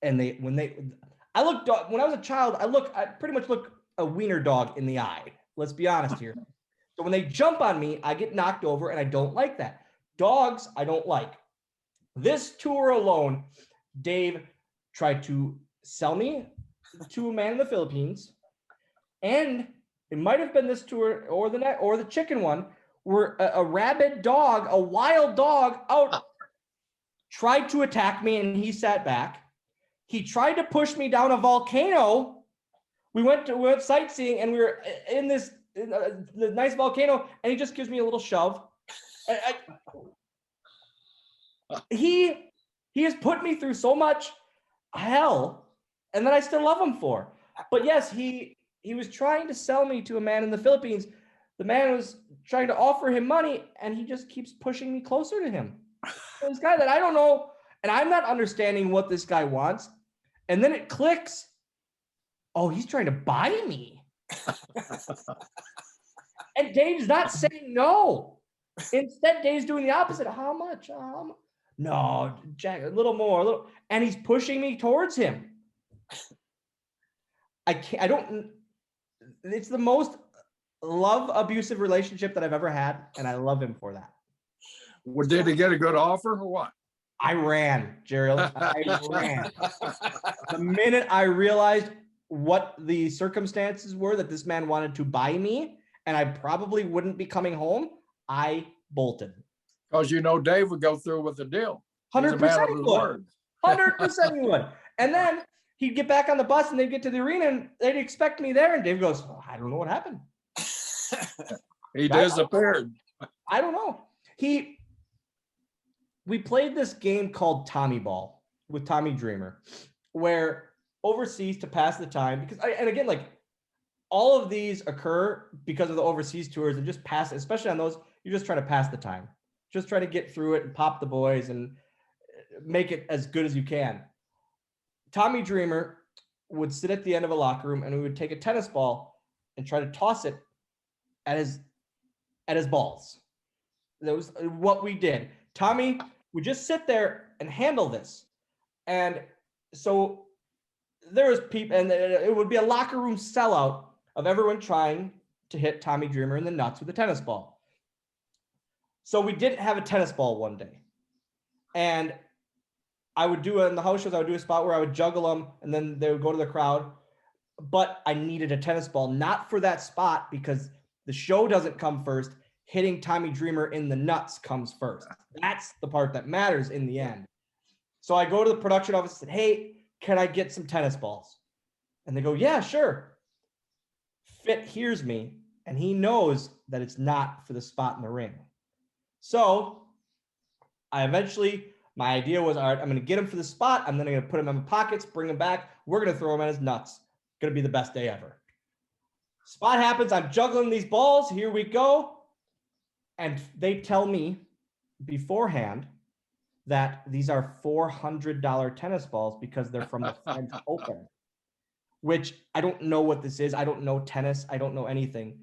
and when I was a child, I pretty much look a wiener dog in the eye. Let's be honest here. So when they jump on me, I get knocked over, and I don't like that. Dogs, I don't like. This tour alone, Dave tried to sell me to a man in the Philippines, and it might have been this tour or the chicken one, where a rabid dog, a wild dog, out tried to attack me, and he sat back. He tried to push me down a volcano. We went sightseeing, and we were in the nice volcano, and he just gives me a little shove. He has put me through so much hell, and that I still love him for. But yes, he was trying to sell me to a man in the Philippines. The man was trying to offer him money, and he just keeps pushing me closer to him. This guy that I don't know, and I'm not understanding what this guy wants. And then it clicks. Oh, he's trying to buy me. And Dave's not saying no. Instead, Dave's doing the opposite. How much? No, Jack, a little more. And he's pushing me towards him. It's the most abusive relationship that I've ever had, and I love him for that. Well, did he get a good offer or what? I ran, Gerald. I ran. The minute I realized what the circumstances were that this man wanted to buy me, and I probably wouldn't be coming home, I bolted. Because Dave would go through with the deal. 100% he would. 100% he would. And then he'd get back on the bus, and they'd get to the arena, and they'd expect me there, and Dave goes, oh, I don't know what happened. He disappeared. I don't know. We played this game called Tommy Ball with Tommy Dreamer, where overseas to pass the time, and again, like all of these occur because of the overseas tours, and just pass, especially on those, you're just trying to pass the time, just try to get through it and pop the boys and make it as good as you can. Tommy Dreamer would sit at the end of a locker room, and we would take a tennis ball and try to toss it at his balls. That was what we did. Tommy would just sit there and handle this. And so there was people, and it would be a locker room sellout of everyone trying to hit Tommy Dreamer in the nuts with a tennis ball. So we didn't have a tennis ball one day. And I would do in the house shows, I would do a spot where I would juggle them, and then they would go to the crowd. But I needed a tennis ball, not for that spot, because the show doesn't come first. Hitting Tommy Dreamer in the nuts comes first. That's the part that matters in the end. So I go to the production office and said, hey, can I get some tennis balls? And they go, yeah, sure. Fit hears me, and he knows that it's not for the spot in the ring. So my idea was, all right, I'm going to get him for the spot. I'm then going to put him in my pockets, bring him back. We're going to throw him at his nuts. It's going to be the best day ever. Spot happens. I'm juggling these balls. Here we go. And they tell me beforehand that these are $400 tennis balls because they're from the French Open, which I don't know what this is. I don't know tennis. I don't know anything.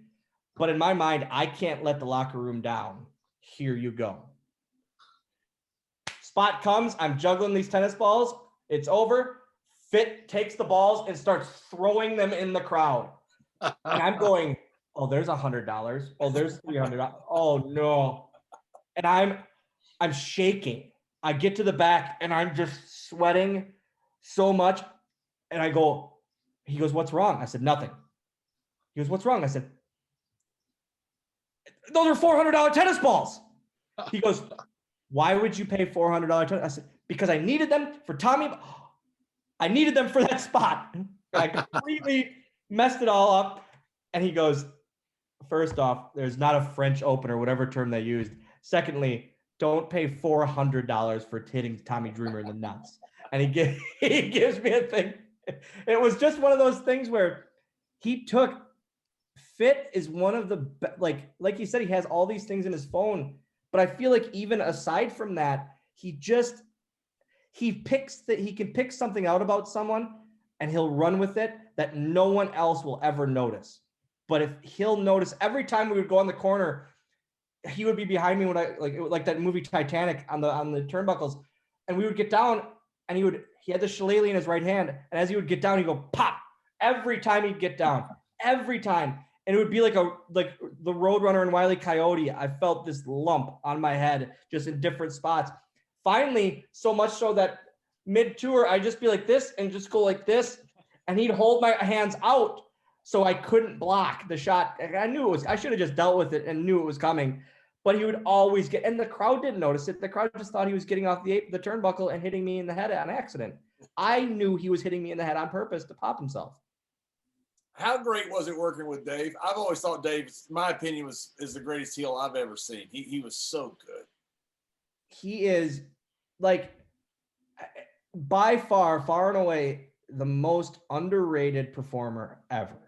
But in my mind, I can't let the locker room down. Here you go. Spot comes. I'm juggling these tennis balls. It's over. Fit takes the balls and starts throwing them in the crowd. And I'm going, oh, there's $100. Oh, there's $300. Oh no. And I'm shaking. I get to the back and I'm just sweating so much. And he goes, what's wrong? I said, nothing. He goes, what's wrong? I said, those are $400 tennis balls. He goes, why would you pay $400 tennis? I said, because I needed them for Tommy. I needed them for that spot. I completely messed it all up. And he goes, first off, there's not a French Open or whatever term they used. Secondly, don't pay $400 for hitting Tommy Dreamer in the nuts. And he gives me a thing. It was just one of those things where he took fit is one of the, like you said, he has all these things in his phone, but I feel like even aside from that, he can pick something out about someone and he'll run with it that no one else will ever notice. But if he'll notice every time we would go on the corner, he would be behind me when I like that movie Titanic on the turnbuckles, and we would get down and he had the shillelagh in his right hand, and as he would get down, he'd go pop every time he'd get down, every time. And it would be like the Roadrunner and Wile E. Coyote. I felt this lump on my head just in different spots. Finally, so much so that mid-tour, I'd just be like this and just go like this, and he'd hold my hands out so I couldn't block the shot. I knew I should have just dealt with it and knew it was coming, but he would always get, and the crowd didn't notice it. The crowd just thought he was getting off the turnbuckle and hitting me in the head on accident. I knew he was hitting me in the head on purpose to pop himself. How great was it working with Dave? I've always thought Dave, in my opinion, is the greatest heel I've ever seen. He was so good. He is like by far and away the most underrated performer ever.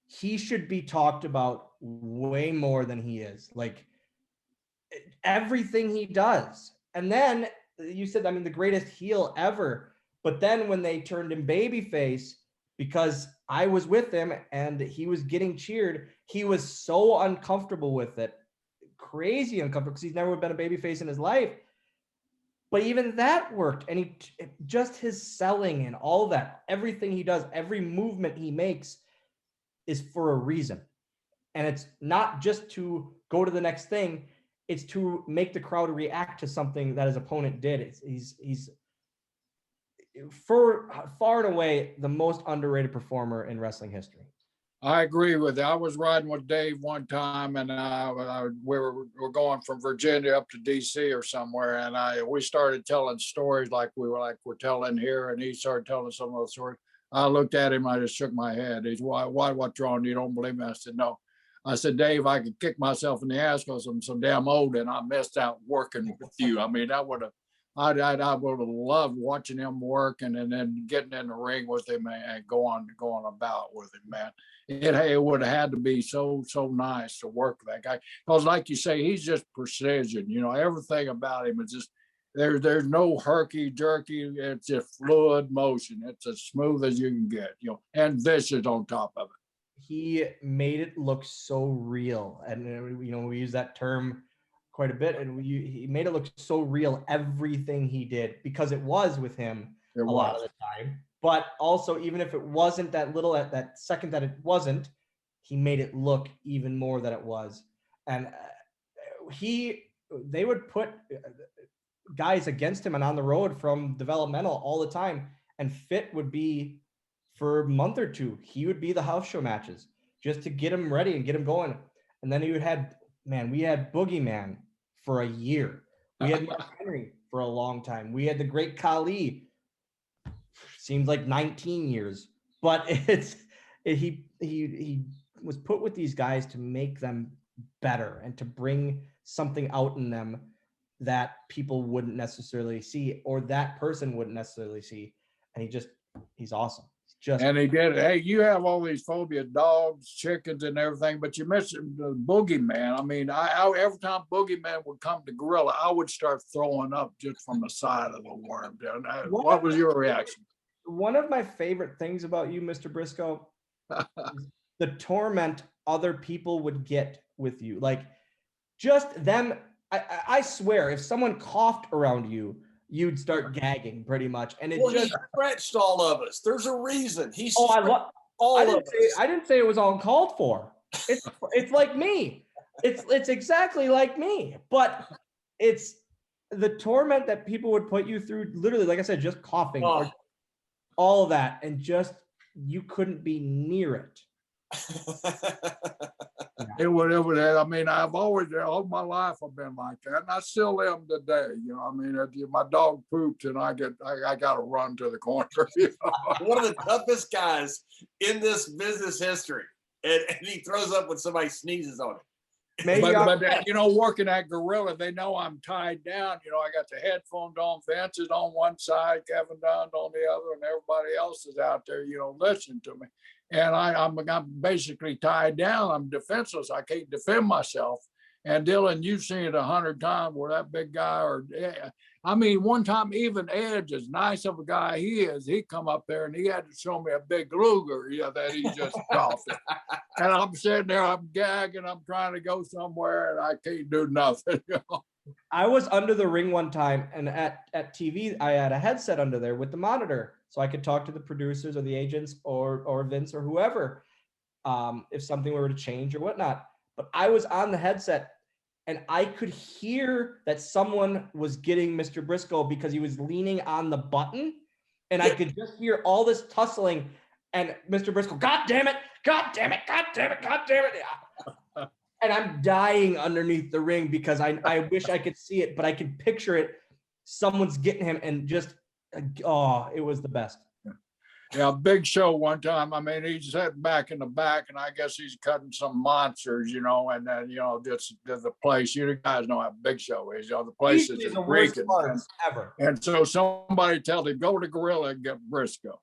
He should be talked about way more than he is. Like everything he does. And then you said, I mean, the greatest heel ever. But then when they turned him babyface, because I was with him and he was getting cheered, he was so uncomfortable with it. Crazy uncomfortable because he's never been a babyface in his life. But even that worked. And just his selling and all that, everything he does, every movement he makes is for a reason. And it's not just to go to the next thing. It's to make the crowd react to something that his opponent did. He's far and away the most underrated performer in wrestling history. I agree with you. I was riding with Dave one time, and we were going from Virginia up to DC or somewhere, and we started telling stories like we're telling here, and he started telling some of those stories. I looked at him, I just shook my head. He's, what's wrong? You don't believe me? I said, no. I said, Dave, I could kick myself in the ass because I'm so damn old and I missed out working with you. I mean, I would have loved watching him work and then getting in the ring with him and going about with him, man. It would have had to be so nice to work with that guy. Because like you say, he's just precision. You know, everything about him is just, there's no herky jerky. It's just fluid motion. It's as smooth as you can get, you know, and vicious on top of it. He made it look so real. And, you know, we use that term quite a bit, and he made it look so real, everything he did, because it was with him a lot of the time. But also, even if it wasn't that little at that second that it wasn't, he made it look even more that it was. And they would put guys against him and on the road from developmental all the time, and Fit would be, for a month or two, he would be the house show matches just to get him ready and get him going. And then we had Boogeyman for a year. We had Mark Henry for a long time. We had the Great Khali. Seems like 19 years, but he was put with these guys to make them better and to bring something out in them that people wouldn't necessarily see, or that person wouldn't necessarily see. And he's awesome. And he did. Hey, you have all these phobia, dogs, chickens, and everything, but you mentioned the Boogeyman. I mean, I every time Boogeyman would come to Gorilla, I would start throwing up just from the side of the worm. What was your reaction? One of my favorite things about you, Mr. Brisco, is the torment other people would get with you. Like, just them. I swear, if someone coughed around you, you'd start gagging pretty much. And he stretched all of us. There's a reason. I didn't say it was uncalled for. It's like me. It's exactly like me. But it's the torment that people would put you through, literally, like I said, just coughing, or all of that, and just you couldn't be near it. It would. I mean, I've always, all my life, I've been like that, and I still am today. You know, I mean, if my dog poops and I got to run to the corner. You know? One of the toughest guys in this business history, and he throws up when somebody sneezes on him. Maybe But you know, working at Gorilla, they know I'm tied down. You know, I got the headphones on, Vince is on one side, Kevin Dunn's on the other, and everybody else is out there, you know, listening to me. And I'm basically tied down. I'm defenseless. I can't defend myself. And Dylan, you've seen it 100 times where that big guy, or I mean, one time even Edge, as nice of a guy he is, he come up there and he had to show me a big Luger, that he just coughed. And I'm sitting there, I'm gagging, I'm trying to go somewhere, and I can't do nothing. I was under the ring one time, and at TV, I had a headset under there with the monitor, so I could talk to the producers or the agents or Vince or whoever, if something were to change or whatnot. But I was on the headset, and I could hear that someone was getting Mr. Brisco because he was leaning on the button, and I could just hear all this tussling, and Mr. Brisco, God damn it, God damn it, God damn it, God damn it. And I'm dying underneath the ring because I wish I could see it, but I can picture it. Someone's getting him, and just, oh, it was the best. Yeah, Big Show one time. I mean, he's sitting back in the back, and I guess he's cutting some monsters, and then, just the place. You guys know how Big Show is. The place is the worst freaking parts ever. And so somebody tells him, go to Gorilla and get Brisco.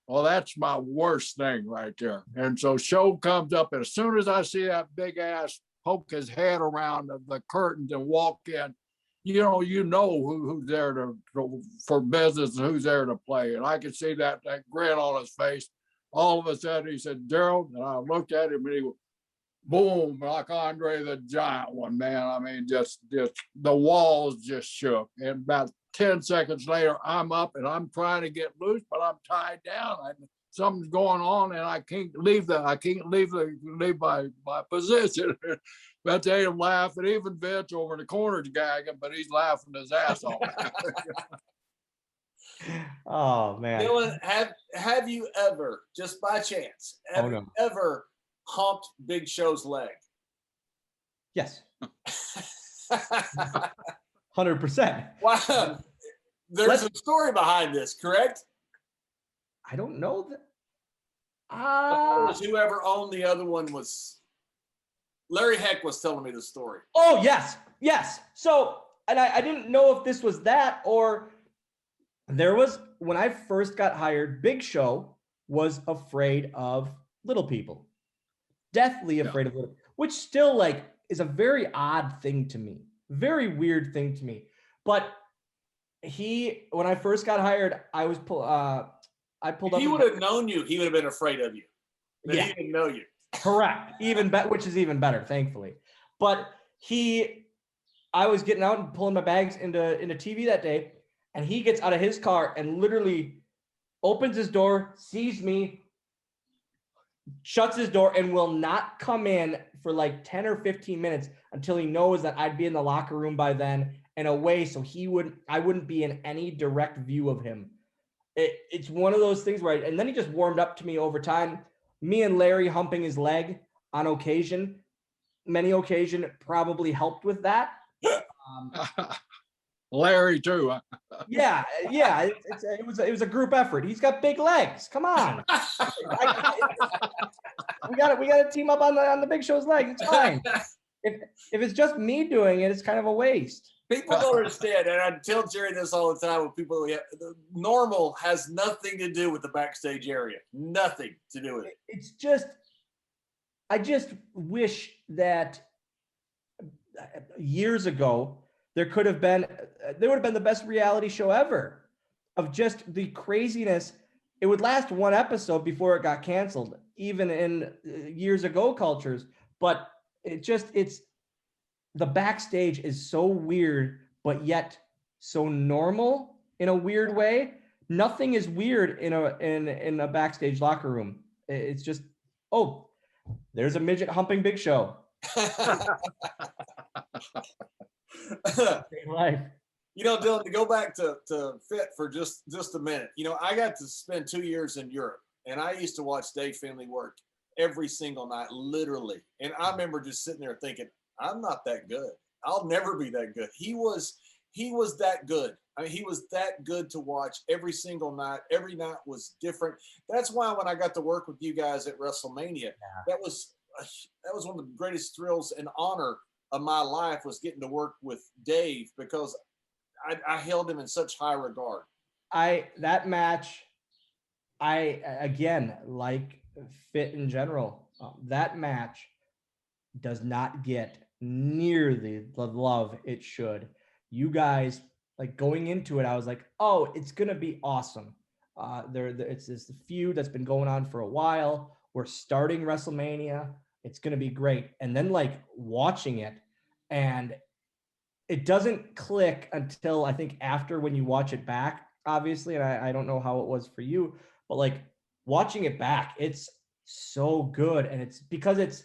Well, that's my worst thing right there. And so Show comes up, and as soon as I see that big ass poke his head around the curtains and walk in, you know who's there for business and who's there to play. And I could see that grin on his face. All of a sudden he said, Gerald, and I looked at him and he went, boom, like Andre the Giant one, man. I mean, just the walls just shook. And about 10 seconds later, I'm up and I'm trying to get loose, but I'm tied down. Something's going on, and I can't leave my position. But they laugh, and even Vince over in the corner is gagging, but he's laughing his ass off. Oh man, Dylan, have you ever, just by chance, ever humped Big Show's leg? Yes. 100%. Wow. There's a story behind this, correct? I don't know that. Whoever owned the other one was Larry Heck was telling me the story. Oh, yes. So, and I didn't know if this was that, or there was, when I first got hired, Big Show was afraid of little people. Deathly afraid of little, which still is a very odd thing to me. Very weird thing to me. But when I first got hired, I pulled up. If he would have known you, he would have been afraid of you. But he didn't know you. Correct. Which is even better, thankfully. But I was getting out and pulling my bags into TV that day, and he gets out of his car and literally opens his door, sees me, shuts his door, and will not come in for 10 or 15 minutes until he knows that I'd be in the locker room by then and away, so I wouldn't be in any direct view of him. It's one of those things where, and then he just warmed up to me over time. Me and Larry humping his leg on many occasions, probably helped with that. Larry too. Yeah. It was a group effort. He's got big legs. Come on. we got to team up on the Big Show's legs. It's fine. If it's just me doing it, it's kind of a waste. People don't understand, and I tell Jerry this all the time with people. The normal has nothing to do with the backstage area. Nothing to do with it. It's just, I just wish that years ago there would have been the best reality show ever, of just the craziness. It would last one episode before it got canceled, even in years ago cultures. But the backstage is so weird, but yet so normal in a weird way. Nothing is weird in a backstage locker room. It's just, oh, there's a midget humping Big Show. Life. Dylan, to go back to Fit for just a minute. I got to spend 2 years in Europe, and I used to watch Dave Finley work every single night, literally. And I remember just sitting there thinking, I'm not that good. I'll never be that good. He was that good. I mean, he was that good to watch every single night. Every night was different. That's why when I got to work with you guys at WrestleMania, that was that was one of the greatest thrills and honor of my life was getting to work with Dave because I held him in such high regard. That match, again, like Fit in general, that match does not get near the love it should. You guys, like going into it, I was like, oh, it's gonna be awesome. It's this feud that's been going on for a while. We're starting WrestleMania. It's gonna be great. And then like watching it, and it doesn't click until I think after when you watch it back, obviously. And I don't know how it was for you, but like watching it back, it's so good. And it's because it's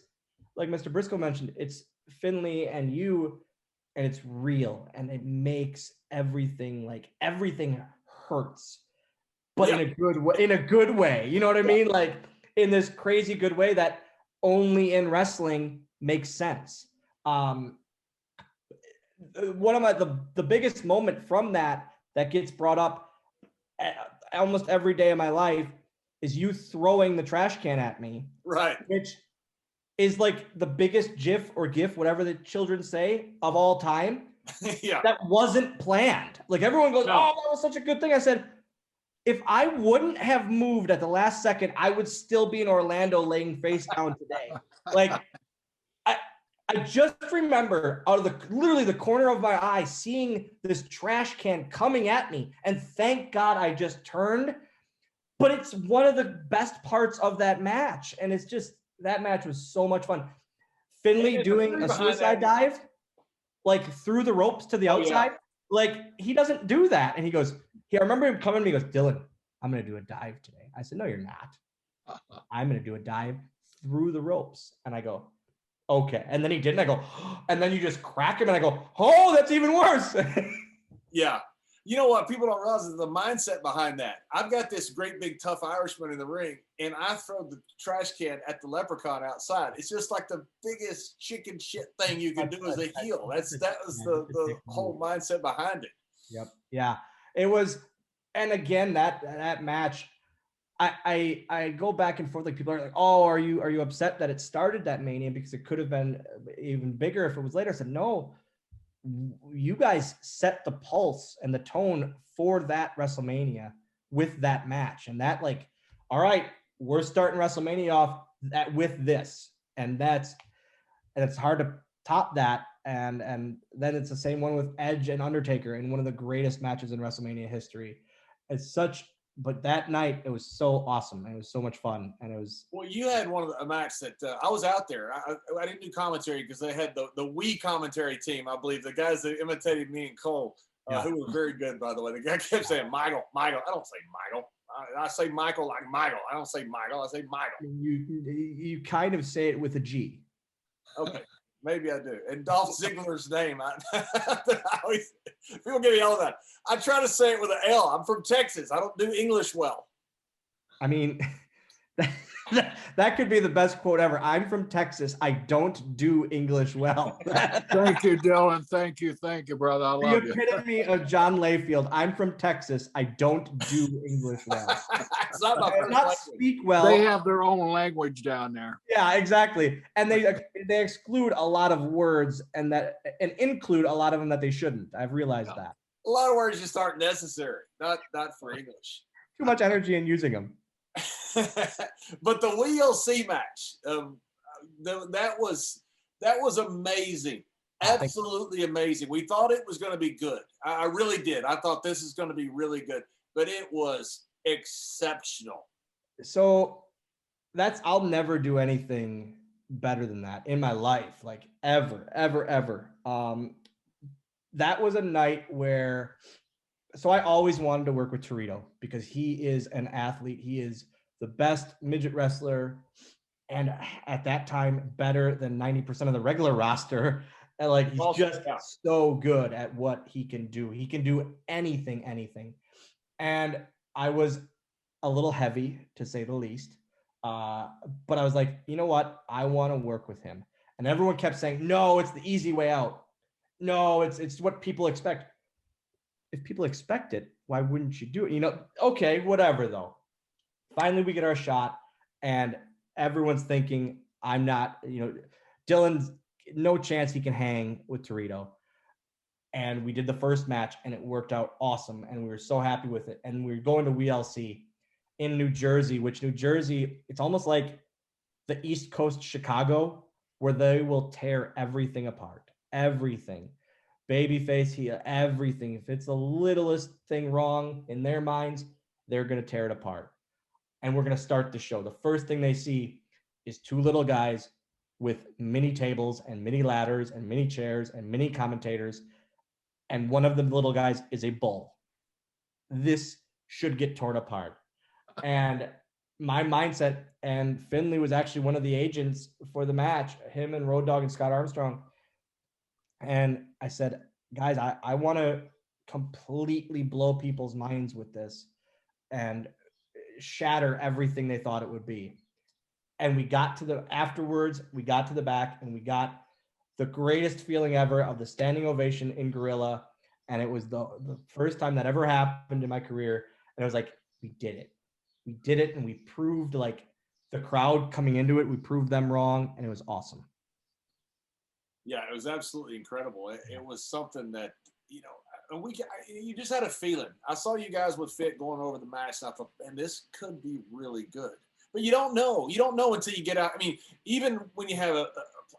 like Mr. Brisco mentioned, it's Finley and you, and it's real, and it makes everything hurts, but in a good way, You know what I mean? Like in this crazy good way that only in wrestling makes sense. One of the biggest moment from that gets brought up almost every day of my life is you throwing the trash can at me, right? Which is like the biggest GIF or GIF, whatever the children say, of all time. Yeah, that wasn't planned. Like everyone goes, "Oh, that was such a good thing." I said, if I wouldn't have moved at the last second, I would still be in Orlando laying face down today. Like I just remember out of literally the corner of my eye, seeing this trash can coming at me. And thank God I just turned. But it's one of the best parts of that match. And it's just, that match was so much fun. Finley doing a suicide dive, like through the ropes to the outside. Yeah. Like he doesn't do that. And he goes, I remember him coming to me, he goes, "Dylan, I'm going to do a dive today." I said, "No, you're not. I'm going to do a dive through the ropes." And I go, "Okay." And then he didn't. I go, and then you just crack him, and I go, "Oh, that's even worse." Yeah. You know what people don't realize is the mindset behind that. I've got this great big tough Irishman in the ring, and I throw the trash can at the leprechaun outside. It's just like the biggest chicken shit thing you can do as a heel. That was the whole mindset behind it. Yep. Yeah. It was, and again, that match, I go back and forth. Like people are like, "Oh, are you upset that it started that Mania because it could have been even bigger if it was later?" I said, "No, you guys set the pulse and the tone for that WrestleMania with that match, and that like, all right, we're starting WrestleMania off with this, and it's hard to top that." And then it's the same one with Edge and Undertaker in one of the greatest matches in WrestleMania history. But that night it was so awesome. And it was so much fun. And it was. Well, you had a match that I was out there. I didn't do commentary because they had the Wii commentary team, I believe, the guys that imitated me and Cole, who were very good, by the way. The guy kept saying Michael. I don't say Michael. I say Michael like Michael. I don't say Michael. I say Michael. You kind of say it with a G. Okay. Maybe I do. And Dolph Ziggler's name, people get me yelled at. I try to say it with an L. I'm from Texas. I don't do English well. I mean, that could be the best quote ever. "I'm from Texas. I don't do English well." Thank you, Dylan. Thank you, brother. I love you. The epitome of John Layfield. "I'm from Texas. I don't do English well." It's not speak well. They have their own language down there. Yeah, exactly. And they exclude a lot of words and include a lot of them that they shouldn't. I've realized that. A lot of words just aren't necessary. Not for English. Too much energy in using them. But the WLC match, that was amazing. Absolutely amazing. We thought it was going to be good. I really did. I thought this is going to be really good, but it was exceptional. So I'll never do anything better than that in my life, like ever. That was a night where, so I always wanted to work with Torito because he is an athlete. He is the best midget wrestler, and at that time, better than 90% of the regular roster. And like, he's just so good at what he can do. He can do anything. And I was a little heavy, to say the least. But I was like, you know what? I want to work with him. And everyone kept saying, "No, it's the easy way out. No, it's what people expect." If people expect it, why wouldn't you do it? Okay, whatever though. Finally, we get our shot, and everyone's thinking I'm not, Dylan's no chance he can hang with Torito. And we did the first match and it worked out awesome. And we were so happy with it. And we were going to WLC in New Jersey, which New Jersey, it's almost like the East Coast Chicago, where they will tear everything apart. Everything. Babyface, heel, everything. If it's the littlest thing wrong in their minds, they're going to tear it apart. And we're going to start the show. The first thing they see is two little guys with mini tables and mini ladders and mini chairs and mini commentators. And one of the little guys is a bull. This should get torn apart. And my mindset, and Finley was actually one of the agents for the match, him and Road Dogg and Scott Armstrong. And I said, guys, I want to completely blow people's minds with this and shatter everything they thought it would be. And we got to the back and we got the greatest feeling ever of the standing ovation in Gorilla. And it was the first time that ever happened in my career. And I was like, we did it. We did it. And we proved, like, the crowd coming into it, we proved them wrong. And it was awesome. Yeah, it was absolutely incredible. It was something that, you just had a feeling. I saw you guys with Fit going over the match, and I thought, man, this could be really good. But you don't know. You don't know until you get out. I mean, even when you have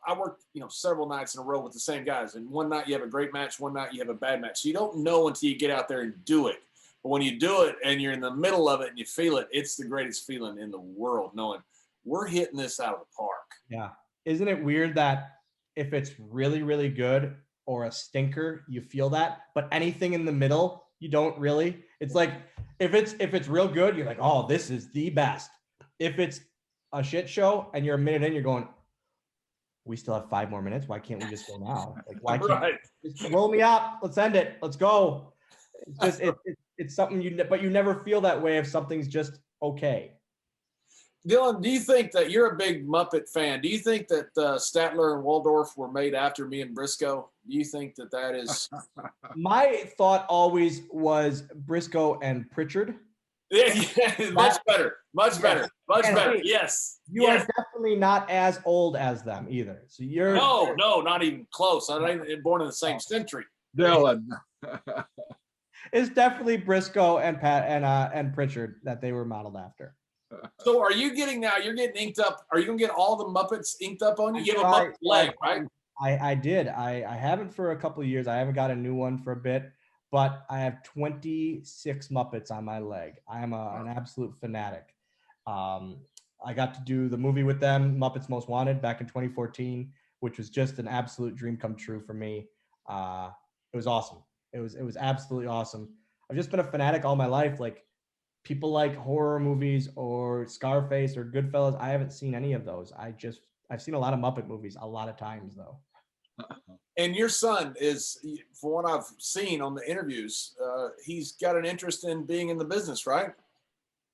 I worked, several nights in a row with the same guys, and one night you have a great match, one night you have a bad match. So you don't know until you get out there and do it. But when you do it and you're in the middle of it and you feel it, it's the greatest feeling in the world, knowing we're hitting this out of the park. Yeah. Isn't it weird that if it's really, really good or a stinker, you feel that, but anything in the middle, you don't really? It's like, if it's real good, you're like, oh, this is the best. If it's a shit show and you're a minute in, you're going, we still have 5 more minutes. Why can't we just go now? Like, why can't just roll me up? Let's end it. Let's go. It's just, it's something but you never feel that way if something's just okay. Dylan, do you think that you're a big Muppet fan? Do you think that Statler and Waldorf were made after me and Brisco? Do you think that is? My thought always was Brisco and Pritchard. Yeah, much better. Yes. You are definitely not as old as them either. So you're no, not even close. I'm not even born in the same century. Dylan. It's definitely Brisco and Pat and Pritchard that they were modeled after. So are you getting now? You're getting inked up. Are you gonna get all the Muppets inked up on you? You have a Muppet leg, right? I did. I haven't for a couple of years. I haven't got a new one for a bit, but I have 26 Muppets on my leg. I am an absolute fanatic. I got to do the movie with them, Muppets Most Wanted, back in 2014, which was just an absolute dream come true for me. It was awesome. It was absolutely awesome. I've just been a fanatic all my life. Like, people like horror movies or Scarface or Goodfellas. I haven't seen any of those. I've seen a lot of Muppet movies a lot of times though. And your son is, from what I've seen on the interviews, he's got an interest in being in the business, right?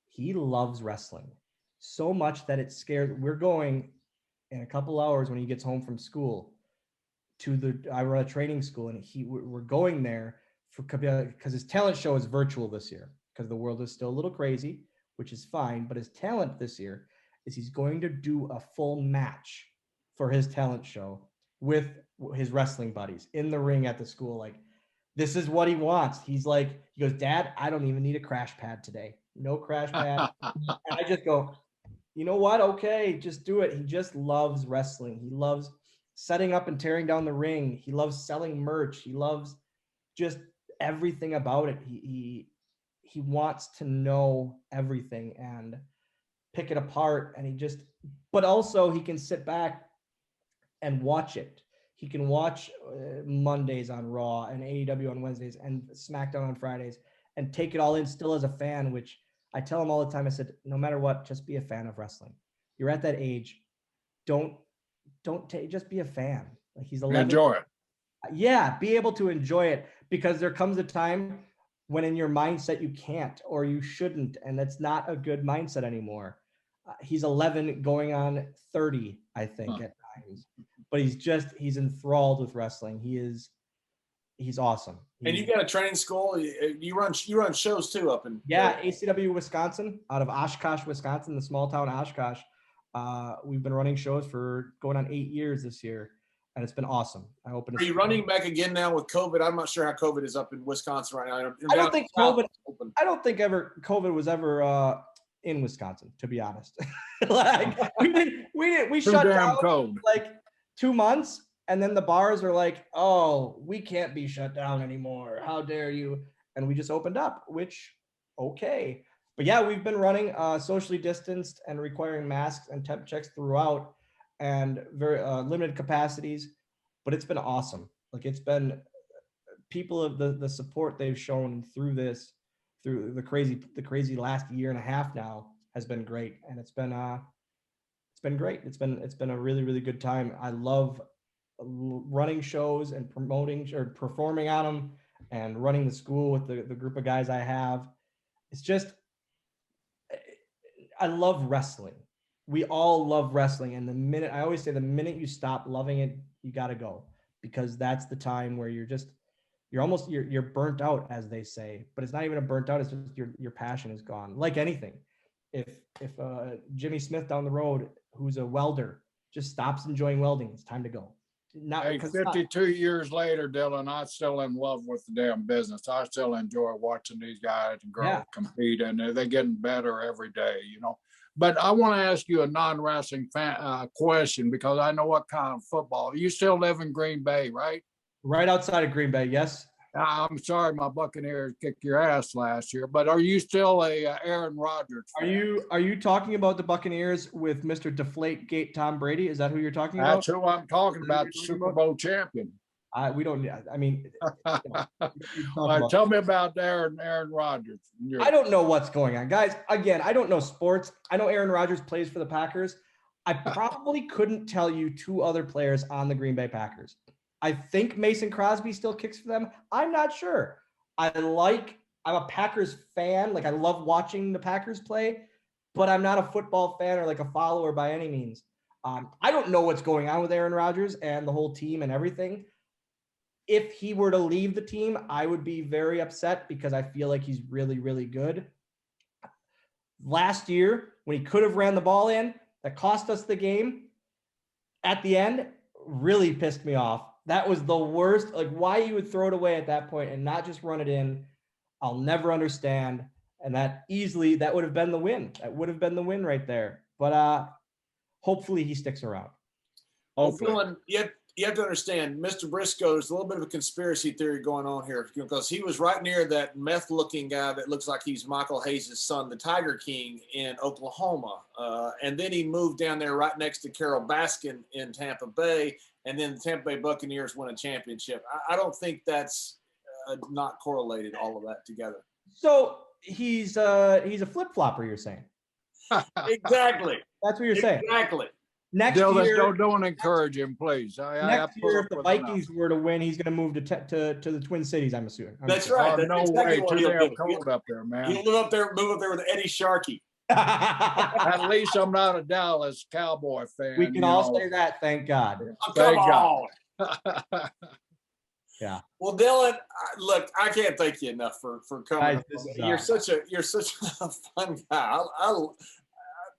He loves wrestling so much that it scares. We're going in a couple hours when he gets home from school to I run a training school, and we're going there because his talent show is virtual this year, because the world is still a little crazy, which is fine. But his talent this year is he's going to do a full match for his talent show with his wrestling buddies in the ring at the school. Like, this is what he wants. He goes, Dad, I don't even need a crash pad today. No crash pad. And I just go, you know what? Okay, just do it. He just loves wrestling. He loves setting up and tearing down the ring. He loves selling merch. He loves just everything about it. He wants to know everything and pick it apart. And but also he can sit back and watch it. He can watch Mondays on Raw and AEW on Wednesdays and SmackDown on Fridays and take it all in still as a fan, which I tell him all the time. I said, no matter what, just be a fan of wrestling. You're at that age. Just be a fan. Like, he's 11. Enjoy it. Yeah, be able to enjoy it, because there comes a time when in your mindset you can't or you shouldn't, and that's not a good mindset anymore. He's 11 going on 30, I think, at times. But he's enthralled with wrestling. He's awesome. And you got a training school. You run shows too up in ACW Wisconsin, out of Oshkosh, Wisconsin, the small town Oshkosh. We've been running shows for going on 8 years this year, and it's been awesome. I opened. Are you running back again now with COVID? I'm not sure how COVID is up in Wisconsin right now. I don't think COVID. I don't think COVID was ever in Wisconsin, to be honest. Like we shut down cold. Like 2 months, and then the bars are like, oh, we can't be shut down anymore. How dare you? And we just opened up, which okay. But yeah, we've been running socially distanced and requiring masks and temp checks throughout, and very limited capacities. But it's been awesome. Like it's been people of the support they've shown through this, through the crazy last year and a half now has been great, and it's been great. It's been a really, really good time. I love running shows and promoting or performing on them, and running the school with the group of guys I have. It's just, I love wrestling. We all love wrestling, and I always say the minute you stop loving it, you got to go, because that's the time where you're burnt out, as they say. But it's not even a burnt out. It's just your passion is gone. Like anything, if Jimmy Smith down the road, who's a welder, just stops enjoying welding, it's time to go. Not hey, 52 years later, Dylan, I'm still in love with the damn business. I still enjoy watching these guys and girls compete, and they're getting better every day, you know. But I want to ask you a non-wrestling question, because I know what kind of football. You still live in Green Bay, right? Right outside of Green Bay, yes. I'm sorry, my Buccaneers kicked your ass last year, but are you still a Aaron Rodgers fan? Are you talking about the Buccaneers with Mr. Deflategate Tom Brady? Is that who you're talking about? That's who I'm talking about, the Super Bowl champion. We don't. I mean, tell me about Aaron Rodgers. I don't know what's going on, guys. Again, I don't know sports. I know Aaron Rodgers plays for the Packers. I probably couldn't tell you 2 other players on the Green Bay Packers. I think Mason Crosby still kicks for them. I'm not sure. I'm a Packers fan. Like, I love watching the Packers play, but I'm not a football fan or like a follower by any means. I don't know what's going on with Aaron Rodgers and the whole team and everything. If he were to leave the team, I would be very upset, because I feel like he's really, really good. Last year, when he could have ran the ball in, that cost us the game at the end, really pissed me off. That was the worst. Like, why you would throw it away at that point and not just run it in, I'll never understand. And that would have been the win. That would have been the win right there. But hopefully he sticks around. Hopefully. Well, Dylan, you have to understand, Mr. Brisco, there's a little bit of a conspiracy theory going on here, because he was right near that meth-looking guy that looks like he's Michael Hayes' son, the Tiger King, in Oklahoma. And then he moved down there right next to Carol Baskin in Tampa Bay, and then the Tampa Bay Buccaneers won a championship. I don't think that's not correlated, all of that together. So he's a flip-flopper, you're saying? Exactly. That's what you're saying. Exactly. Next year, don't encourage him, please. Next year, if the Vikings were to win, he's going to move to the Twin Cities, I'm assuming. That's right. Oh, no way. Too damn cold up there, man. He'll move up there with Eddie Sharkey. At least I'm not a Dallas Cowboy fan. We can all say that, thank God. Come on. Yeah. Well, Dylan, look, I can't thank you enough for coming. Guys, you're such a fun guy.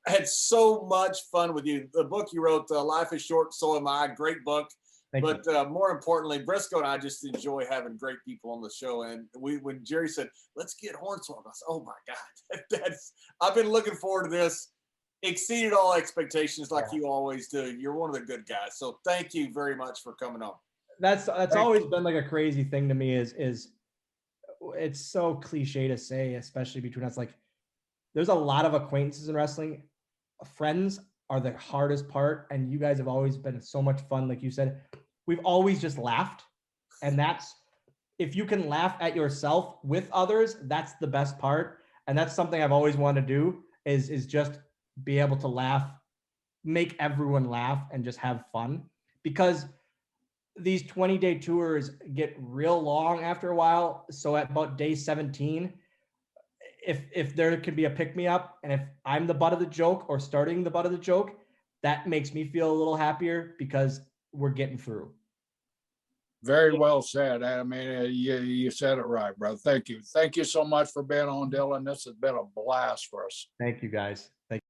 I had so much fun with you. The book you wrote, Life is Short, So Am I, great book. But more importantly, Brisco and I just enjoy having great people on the show. And when Jerry said, let's get Hornswoggle, I said, oh my God, I've been looking forward to this. Exceeded all expectations, like you always do. You're one of the good guys. So thank you very much for coming on. That's always been like a crazy thing to me, is it's so cliche to say, especially between us. Like, there's a lot of acquaintances in wrestling. Friends are the hardest part, and you guys have always been so much fun. Like you said, we've always just laughed, and that's, if you can laugh at yourself with others, that's the best part. And that's something I've always wanted to do, is just be able to laugh, make everyone laugh, and just have fun. Because these 20-day tours get real long after a while. So at about day 17, if there could be a pick-me-up, and if I'm the butt of the joke or starting the butt of the joke, that makes me feel a little happier, because we're getting through. Very well said. I mean, you said it right, brother. Thank you. Thank you so much for being on, Dylan. This has been a blast for us. Thank you, guys. Thank you.